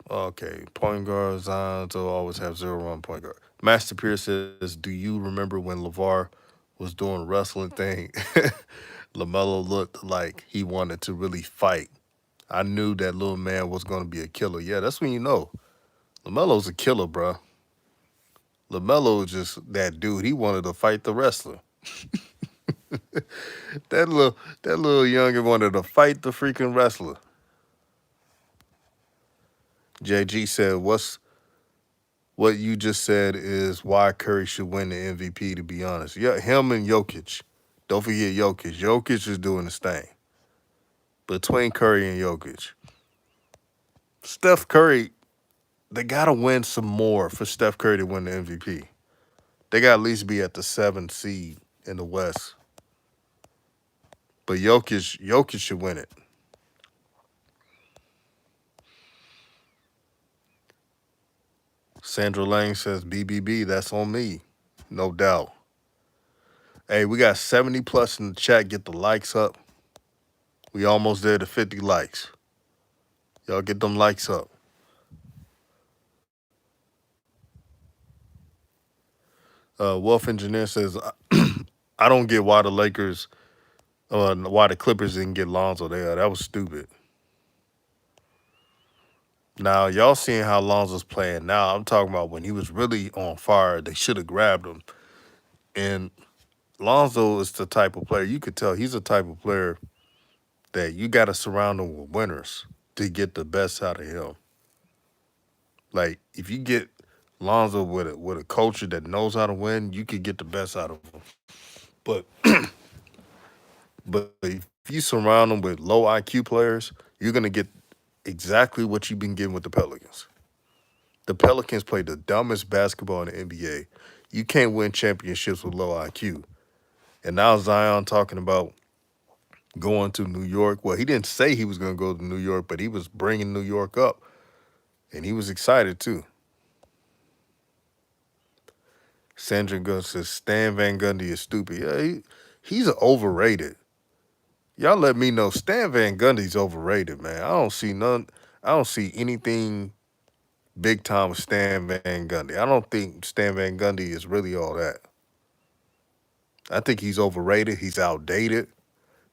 A: okay, point guard Zion to always have 0-1 point guard. Master Pierce says, "Do you remember when LeVar was doing wrestling thing? LaMelo looked like he wanted to really fight. I knew that little man was going to be a killer." Yeah, that's when you know. LaMelo's a killer, bro. LaMelo is just that dude. He wanted to fight the wrestler. That little youngin wanted to fight the freaking wrestler. JG said, What you just said is why Curry should win the MVP, to be honest." Yeah, him and Jokic. Don't forget Jokic. Jokic is doing his thing. Between Curry and Jokic. Steph Curry, they got to win some more for Steph Curry to win the MVP. They got to at least be at the 7th seed in the West. But Jokic should win it. Sandra Lang says, "BBB, that's on me." No doubt. Hey, we got 70 plus in the chat. Get the likes up. We almost there to 50 likes. Y'all get them likes up. Wolf Engineer says, "I don't get why the Lakers, why the Clippers didn't get Lonzo there. That was stupid." Now, y'all seeing how Lonzo's playing now. I'm talking about when he was really on fire. They should have grabbed him. And Lonzo is the type of player, you could tell he's the type of player that you got to surround him with winners to get the best out of him. Like, if you get Lonzo with a culture that knows how to win, you could get the best out of him. But if you surround him with low IQ players, you're gonna get exactly what you've been getting with the Pelicans. The Pelicans play the dumbest basketball in the NBA. You can't win championships with low IQ. And now Zion talking about going to New York. Well, he didn't say he was going to go to New York, but he was bringing New York up. And he was excited, too. Sandra Gunn says, "Stan Van Gundy is stupid." Yeah, he's overrated. Y'all let me know. Stan Van Gundy's overrated, man. I don't see none. I don't see anything big time with Stan Van Gundy. I don't think Stan Van Gundy is really all that. I think he's overrated. He's outdated,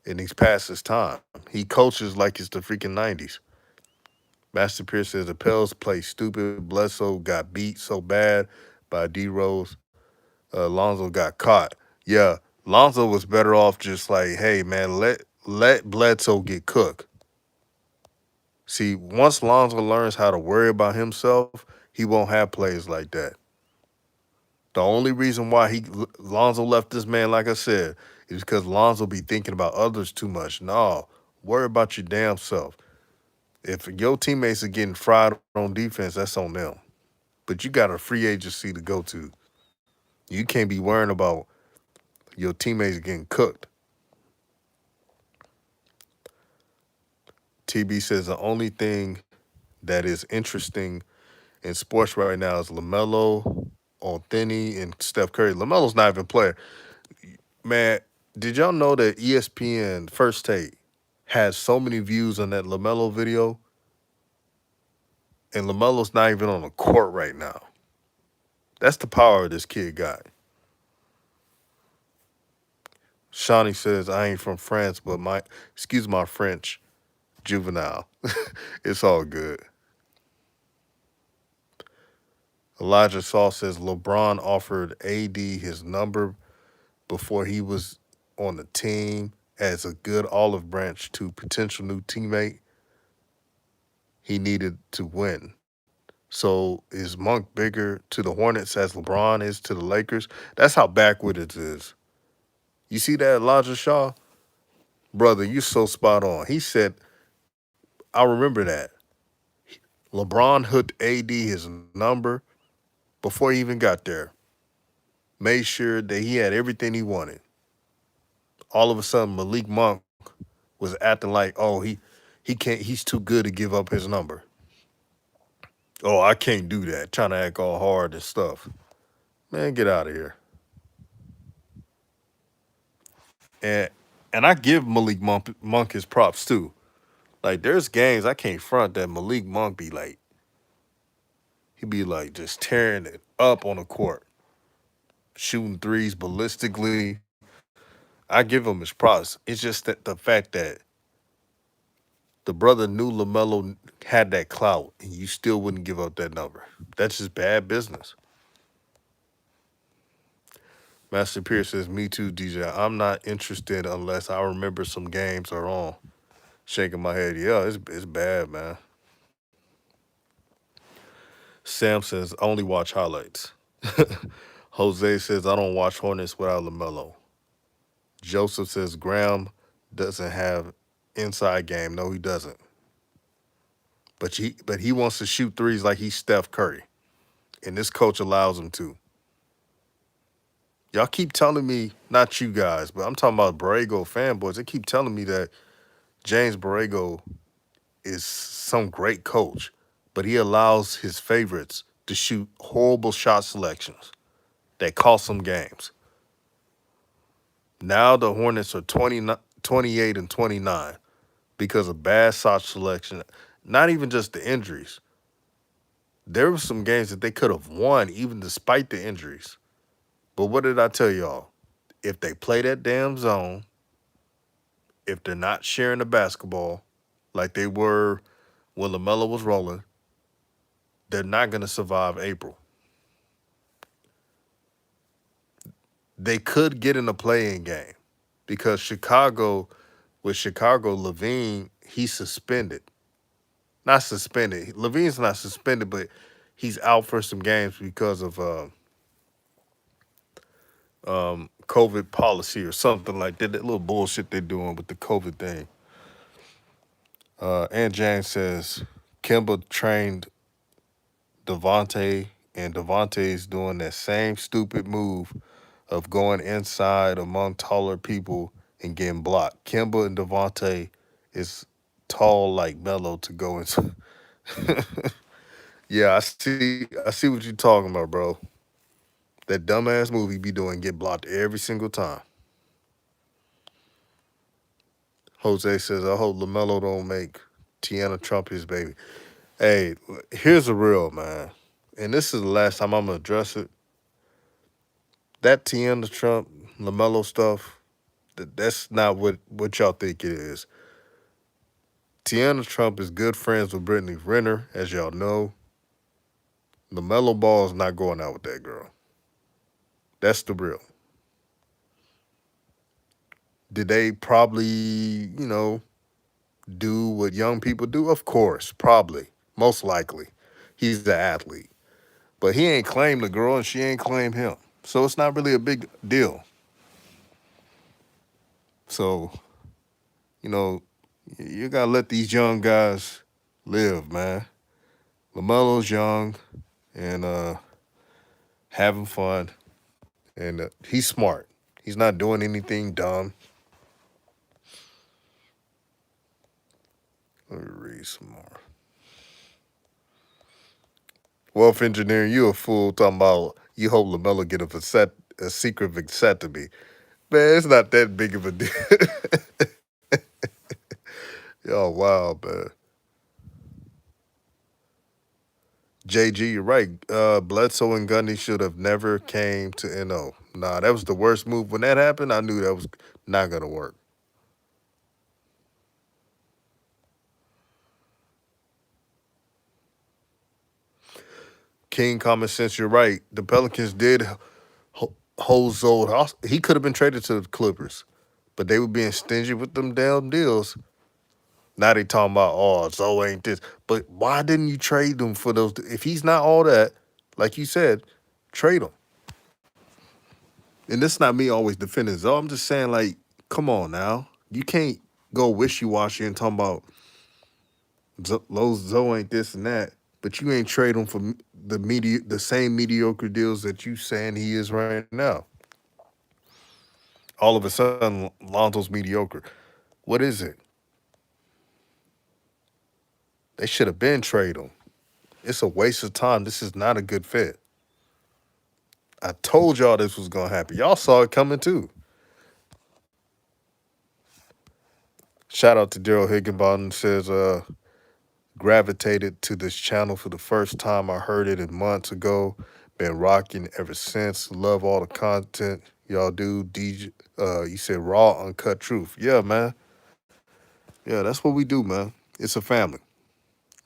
A: and he's past his time. He coaches like it's the freaking 90s. Master Pierce says the Pels play stupid. Bledsoe got beat so bad by D Rose. Lonzo got caught. Yeah, Lonzo was better off just like, hey man, let Bledsoe get cooked. See, once Lonzo learns how to worry about himself, he won't have plays like that. The only reason why he Lonzo left this man, like I said, is because Lonzo be thinking about others too much. No, worry about your damn self. If your teammates are getting fried on defense, that's on them. But you got a free agency to go to. You can't be worrying about your teammates getting cooked. TB says the only thing that is interesting in sports right now is LaMelo, Anthony, and Steph Curry. LaMelo's not even playing. Man, did y'all know that ESPN First Take has so many views on that LaMelo video, and LaMelo's not even on the court right now? That's the power this kid got. Shawnee says, I ain't from France, but excuse my French, juvenile. It's all good. Elijah Saul says, LeBron offered AD his number before he was on the team as a good olive branch to potential new teammate. He needed to win. So is Monk bigger to the Hornets as LeBron is to the Lakers? That's how backward it is. You see that, Elijah Shaw? Brother, you so spot on. He said, I remember that. LeBron hooked AD his number before he even got there. Made sure that he had everything he wanted. All of a sudden, Malik Monk was acting like, oh, he can't, he's too good to give up his number. Oh, I can't do that. Trying to act all hard and stuff. Man, get out of here. And and I give Monk his props too. Like there's games I can't front that Malik Monk be like he be like just tearing it up on the court, shooting threes ballistically. I give him his props. It's just that the fact that the brother knew LaMelo had that clout and you still wouldn't give up that number. That's just bad business. Master Pierce says, me too, DJ. I'm not interested unless I remember some games are on. Shaking my head. Yeah, it's bad, man. Sam says, only watch highlights. Jose says, I don't watch Hornets without LaMelo. Joseph says, Graham doesn't have inside game. No, he doesn't. But he wants to shoot threes like he's Steph Curry. And this coach allows him to. Y'all keep telling me, not you guys, but I'm talking about Borrego fanboys. They keep telling me that James Borrego is some great coach, but he allows his favorites to shoot horrible shot selections that cost them games. Now the Hornets are 28 and 29 because of bad shot selection. Not even just the injuries. There were some games that they could have won even despite the injuries. But what did I tell y'all? If they play that damn zone, if they're not sharing the basketball like they were when LaMelo was rolling, they're not going to survive April. They could get in a play-in game because with Chicago, Levine, he's suspended. Not suspended. Levine's not suspended, but he's out for some games because of COVID policy or something like that. That little bullshit they're doing with the COVID thing. And James says, Kimba trained Devontae, and Devontae's doing that same stupid move of going inside among taller people and getting blocked. Kimba and Devontae is tall like Melo to go into. Yeah, I see what you're talking about, bro. That dumbass move he be doing get blocked every single time. Jose says, I hope LaMelo don't make Tiana Trump his baby. Hey, here's the real, man. And this is the last time I'm going to address it. That Tiana Trump, LaMelo stuff, that's not what y'all think it is. Tiana Trump is good friends with Brittany Renner, as y'all know. LaMelo Ball is not going out with that girl. That's the real. Did they probably, do what young people do? Of course, probably, most likely. He's the athlete. But he ain't claimed the girl and she ain't claimed him. So it's not really a big deal. So, you know, you gotta let these young guys live, man. LaMelo's young and having fun. And he's smart. He's not doing anything dumb. Let me read some more. Wealth engineering, you a fool talking about you hope LaMelo get a secret vasectomy. Man, it's not that big of a deal. Y'all wow, man. JG, you're right. Bledsoe and Gundy should have never came to NO. Nah, that was the worst move. When that happened, I knew that was not gonna work. King Common Sense, you're right. The Pelicans did hold Zoe. He could have been traded to the Clippers, but they were being stingy with them damn deals. Now they talking about, oh, Zoe ain't this. But why didn't you trade him for those? If he's not all that, like you said, trade him. And this is not me always defending Zoe. I'm just saying, like, come on now. You can't go wishy-washy and talking about Zoe ain't this and that, but you ain't trade him for the same mediocre deals that you saying he is right now. All of a sudden, Lonzo's mediocre. What is it? They should have been trade him. It's a waste of time. This is not a good fit. I told y'all this was gonna happen. Y'all saw it coming too. Shout out to Daryl Higginbottom says, gravitated to this channel for the first time. I heard it in months ago. Been rocking ever since. Love all the content y'all do. DJ, you said raw, uncut truth. Yeah, man. Yeah, that's what we do, man. It's a family.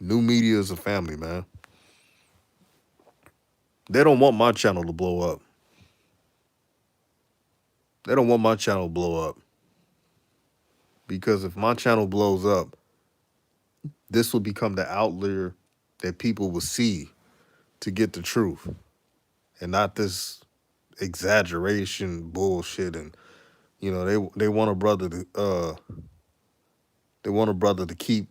A: New media is a family, man. They don't want my channel to blow up. They don't want my channel to blow up. Because if my channel blows up, this will become the outlier that people will see to get the truth. And not this exaggeration bullshit. And they want a brother to keep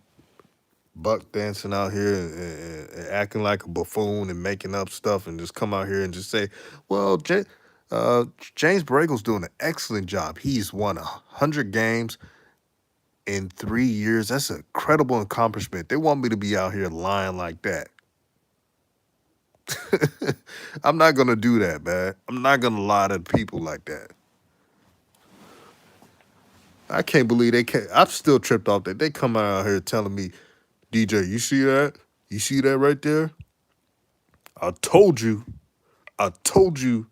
A: buck dancing out here and acting like a buffoon and making up stuff and just come out here and just say, well, James Borrego's doing an excellent job. He's won 100 games in 3 years. That's an incredible accomplishment. They want me to be out here lying like that. I'm not gonna do that, man. I'm not gonna lie to people like that. I can't believe they can't. I'm still tripped off that they come out here telling me, DJ, you see that? You see that right there? I told you. I told you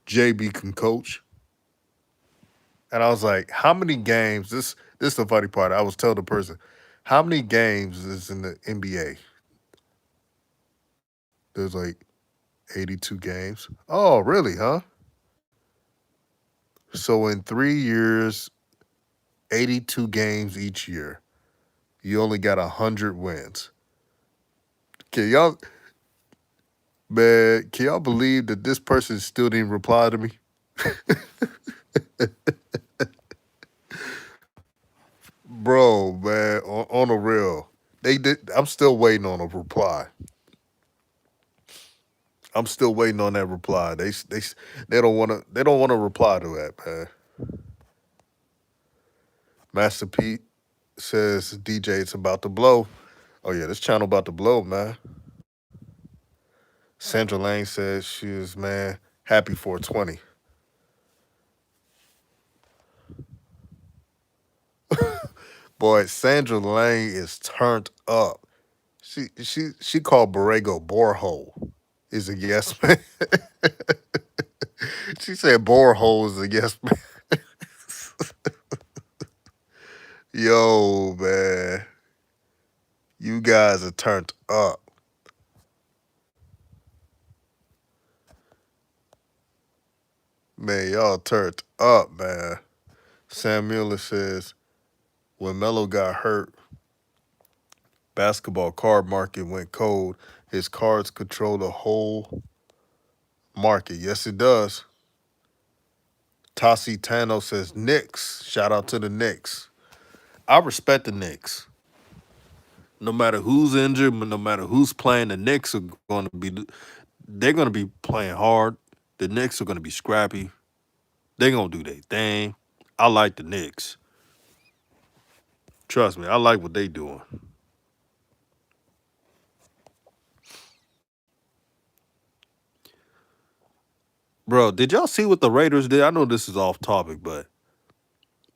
A: JB can coach. And I was like, how many games? This is the funny part. I was telling the person, how many games is in the NBA? There's like 82 games. Oh, really, huh? So in 3 years, 82 games each year. You only got 100 wins. Can y'all, man, can y'all believe that this person still didn't reply to me? Bro, man, on a real. They did. I'm still waiting on a reply. I'm still waiting on that reply. They don't want to reply to that, man. Master Pete says DJ it's about to blow. Oh yeah, this channel about to blow, man. Sandra Lane says she is, man, happy 420. Boy, Sandra Lang is turned up. She called Borrego borehole. Is a yes man. She said borehole is a yes man. Yo, man, you guys are turned up. Man, y'all turned up, man. Sam Mueller says when Melo got hurt, basketball card market went cold. His cards control the whole market. Yes, it does. Tasi Tano says Knicks. Shout out to the Knicks. I respect the Knicks. No matter who's injured, no matter who's playing, the Knicks are going to be. They're going to be playing hard. The Knicks are going to be scrappy. They're going to do their thing. I like the Knicks. Trust me, I like what they doing. Bro, did y'all see what the Raiders did? I know this is off topic, but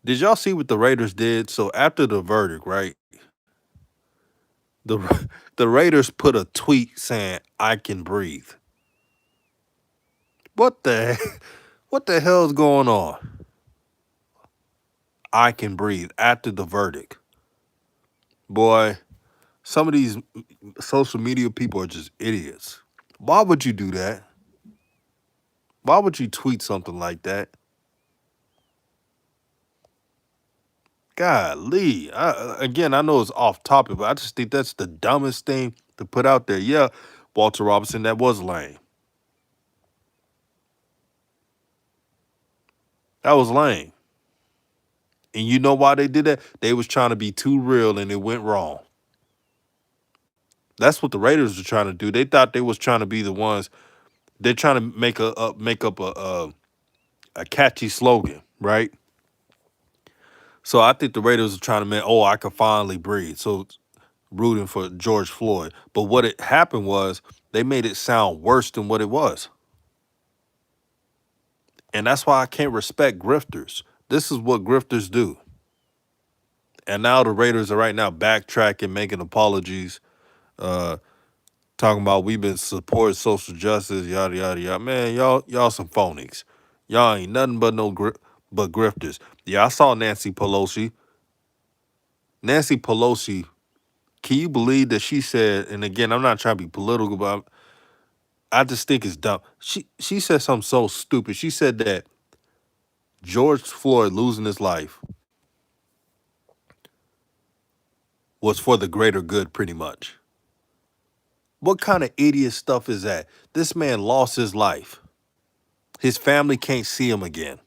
A: did y'all see what the Raiders did? So after the verdict, right? The the Raiders put a tweet saying, "I can breathe." What the what the hell's going on? I can breathe after the verdict. Boy, some of these social media people are just idiots. Why would you do that? Why would you tweet something like that? Golly. Again, I know it's off topic, but I just think that's the dumbest thing to put out there. Yeah, Walter Robinson, that was lame. That was lame. And you know why they did that? They was trying to be too real and it went wrong. That's what the Raiders were trying to do. They thought they was trying to be the ones. They're trying to make up a catchy slogan, right? So I think the Raiders are trying to make, oh, I could finally breathe. So rooting for George Floyd. But what it happened was they made it sound worse than what it was. And that's why I can't respect grifters. This is what grifters do. And now the Raiders are right now backtracking, making apologies, uh, talking about we've been supporting social justice, yada yada yada. Man, y'all some phonies. Y'all ain't nothing but but grifters. Yeah, I saw Nancy Pelosi. Nancy Pelosi, can you believe that she said, and again, I'm not trying to be political, but I just think it's dumb. She said something so stupid. She said that George Floyd losing his life was for the greater good, pretty much. What kind of idiot stuff is that? This man lost his life. His family can't see him again.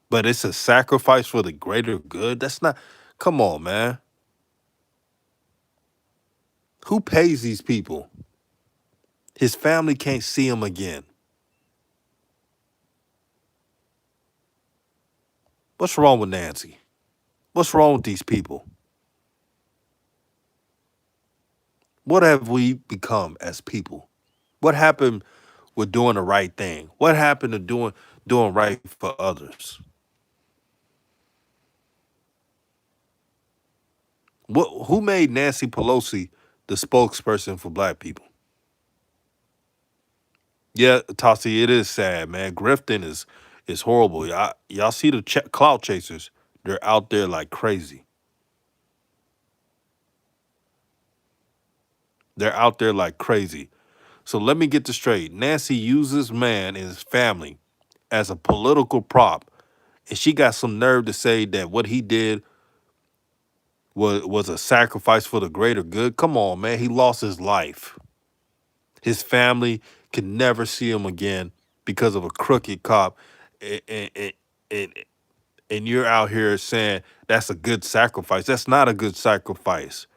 A: But it's a sacrifice for the greater good? That's not, come on, man. Who pays these people? His family can't see him again. What's wrong with Nancy? What's wrong with these people? What have we become as people? What happened with doing the right thing? What happened to doing right for others? Who made Nancy Pelosi the spokesperson for black people? Yeah, Tassi, it is sad, man. Grifting is horrible. Y'all see the clout chasers? They're out there like crazy. They're out there like crazy. So let me get this straight. Nancy uses man and his family as a political prop, and she got some nerve to say that what he did was a sacrifice for the greater good. Come on, man. He lost his life. His family can never see him again because of a crooked cop. And, and you're out here saying that's a good sacrifice. That's not a good sacrifice.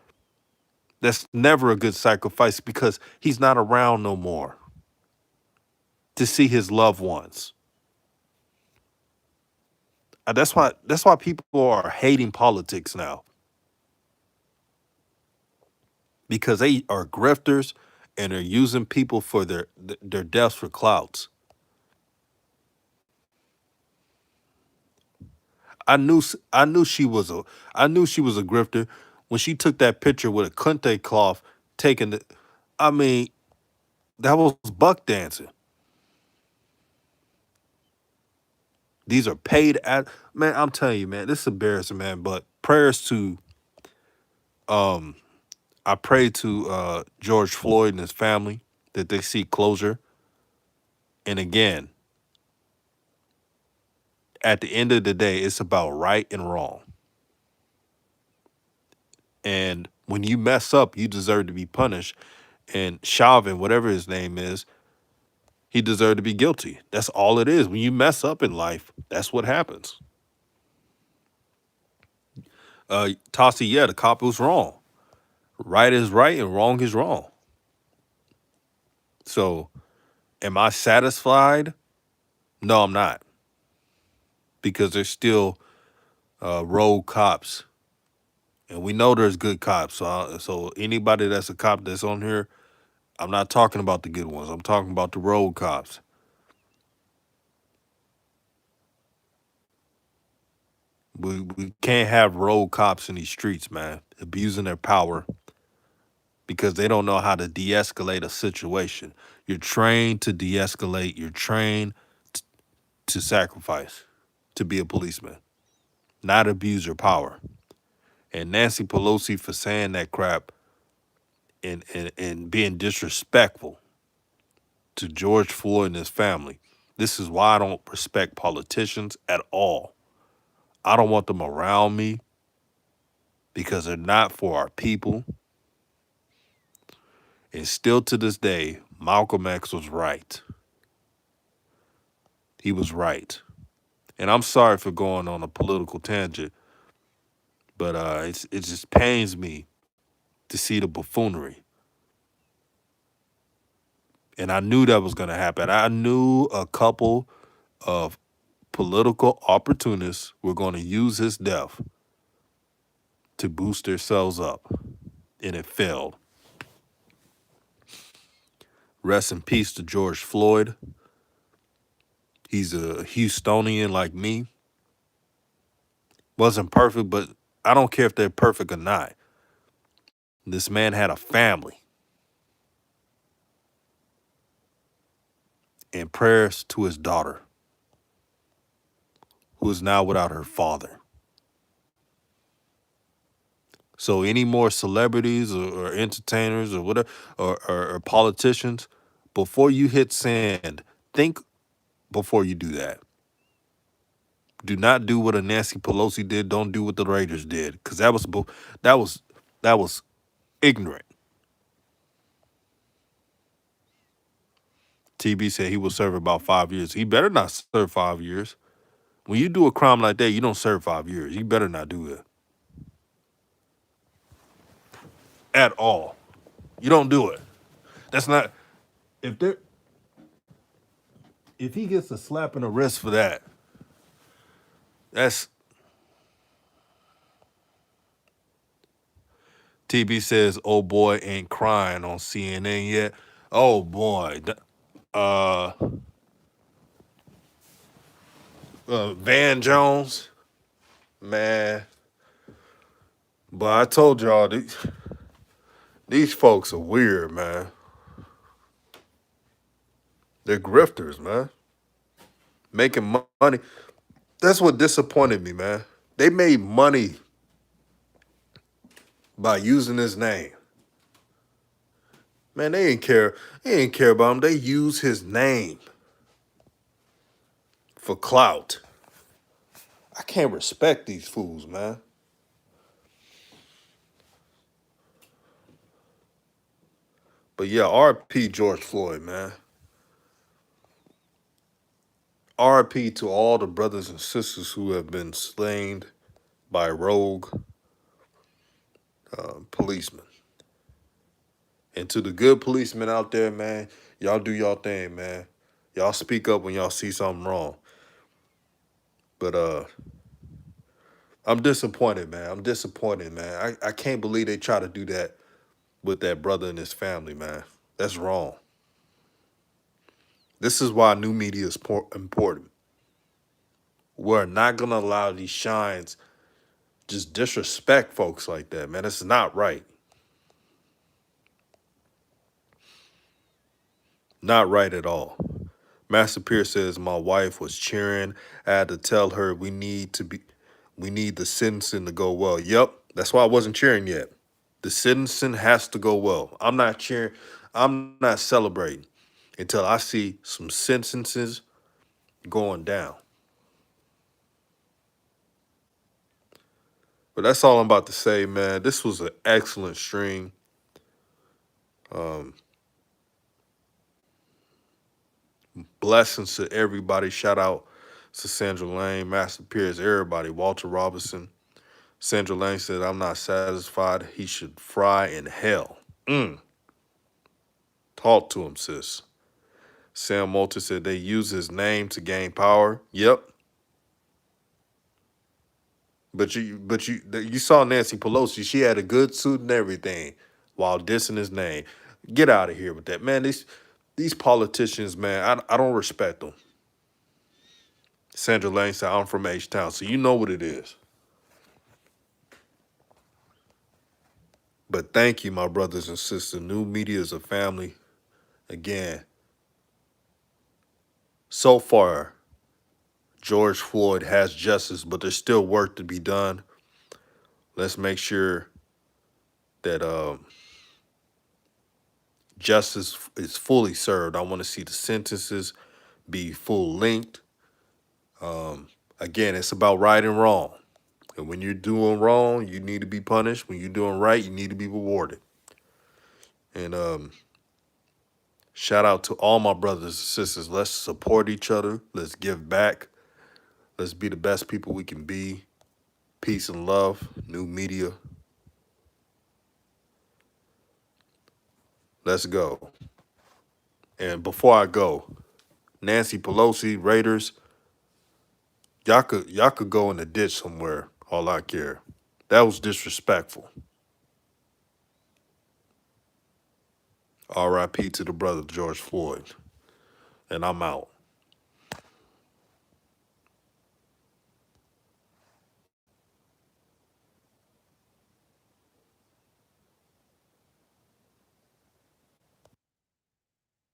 A: That's never a good sacrifice because he's not around no more to see his loved ones. That's why people are hating politics now because they are grifters and they're using people for their deaths for clouts. I knew she was a grifter when she took that picture with a kente cloth taking the. I mean, that was buck dancing. These are paid at man. I'm telling you, man, this is embarrassing, man. But prayers to um, I pray to George Floyd and his family that they see closure. And again, at the end of the day, it's about right and wrong. And when you mess up, you deserve to be punished. And Chauvin, whatever his name is, he deserved to be guilty. That's all it is. When you mess up in life, that's what happens. Tossie, yeah, the cop was wrong. Right is right and wrong is wrong. So, am I satisfied? No, I'm not, because there's still rogue cops, and we know there's good cops. So anybody that's a cop that's on here, I'm not talking about the good ones. I'm talking about the rogue cops. We can't have rogue cops in these streets, man, abusing their power because they don't know how to de-escalate a situation. You're trained to de-escalate. You're trained to sacrifice, to be a policeman, not abuse your power. And Nancy Pelosi for saying that crap and being disrespectful to George Floyd and his family. This is why I don't respect politicians at all. I don't want them around me because they're not for our people. And still to this day, Malcolm X was right. He was right. And I'm sorry for going on a political tangent, but it just pains me to see the buffoonery. And I knew that was going to happen. I knew a couple of political opportunists were going to use his death to boost themselves up, and it failed. Rest in peace to George Floyd. He's a Houstonian like me. Wasn't perfect, but I don't care if they're perfect or not. This man had a family. And prayers to his daughter, who is now without her father. So any more celebrities or entertainers or whatever or politicians, before you hit send, think before you do that. Do not do what a Nancy Pelosi did. Don't do what the Raiders did, because that was that was ignorant. TB said he will serve about 5 years. He better not serve 5 years. When you do a crime like that, you don't serve 5 years. You better not do it at all. You don't do it. That's not if there if he gets a slap in the wrist for that. That's TB says, "Oh boy, ain't crying on CNN yet." Oh boy, uh, Van Jones, man. But I told y'all these folks are weird, man. They're grifters, man. Making money. That's what disappointed me, man. They made money by using his name. Man, they didn't care. They didn't care about him. They use his name for clout. I can't respect these fools, man. But yeah, RP George Floyd, man. RP to all the brothers and sisters who have been slain by rogue policemen. And to the good policemen out there, man, y'all do y'all thing, man. Y'all speak up when y'all see something wrong. But I'm disappointed, man. I'm disappointed, man. I can't believe they try to do that with that brother and his family, man. That's wrong. This is why new media is important. We're not gonna allow these shines just disrespect folks like that, man. It's not right. Not right at all. Master Pierce says my wife was cheering. I had to tell her we need the sentencing to go well. Yep, that's why I wasn't cheering yet. The sentencing has to go well. I'm not cheering. I'm not celebrating until I see some sentences going down. But that's all I'm about to say, man. This was an excellent stream. Um, Blessings to everybody. Shout out to Sandra Lane, Master Pierce, everybody. Walter Robinson. Sandra Lane said, I'm not satisfied. He should fry in hell. Mm. Talk to him, sis. Sam Moulton said they use his name to gain power. Yep. But you saw Nancy Pelosi. She had a good suit and everything while dissing his name. Get out of here with that, man. These politicians, man, I don't respect them. Sandra Lane said, I'm from H-Town, so you know what it is. But thank you, my brothers and sisters. New media is a family. Again, so far, George Floyd has justice, but there's still work to be done. Let's make sure that justice is fully served. I want to see the sentences be full length. Again, it's about right and wrong. And when you're doing wrong, you need to be punished. When you're doing right, you need to be rewarded. And shout out to all my brothers and sisters. Let's support each other. Let's give back. Let's be the best people we can be. Peace and love. New media. Let's go. And before I go, Nancy Pelosi, Raiders, y'all could go in the ditch somewhere. All I care. That was disrespectful. R.I.P. to the brother George Floyd. And I'm out.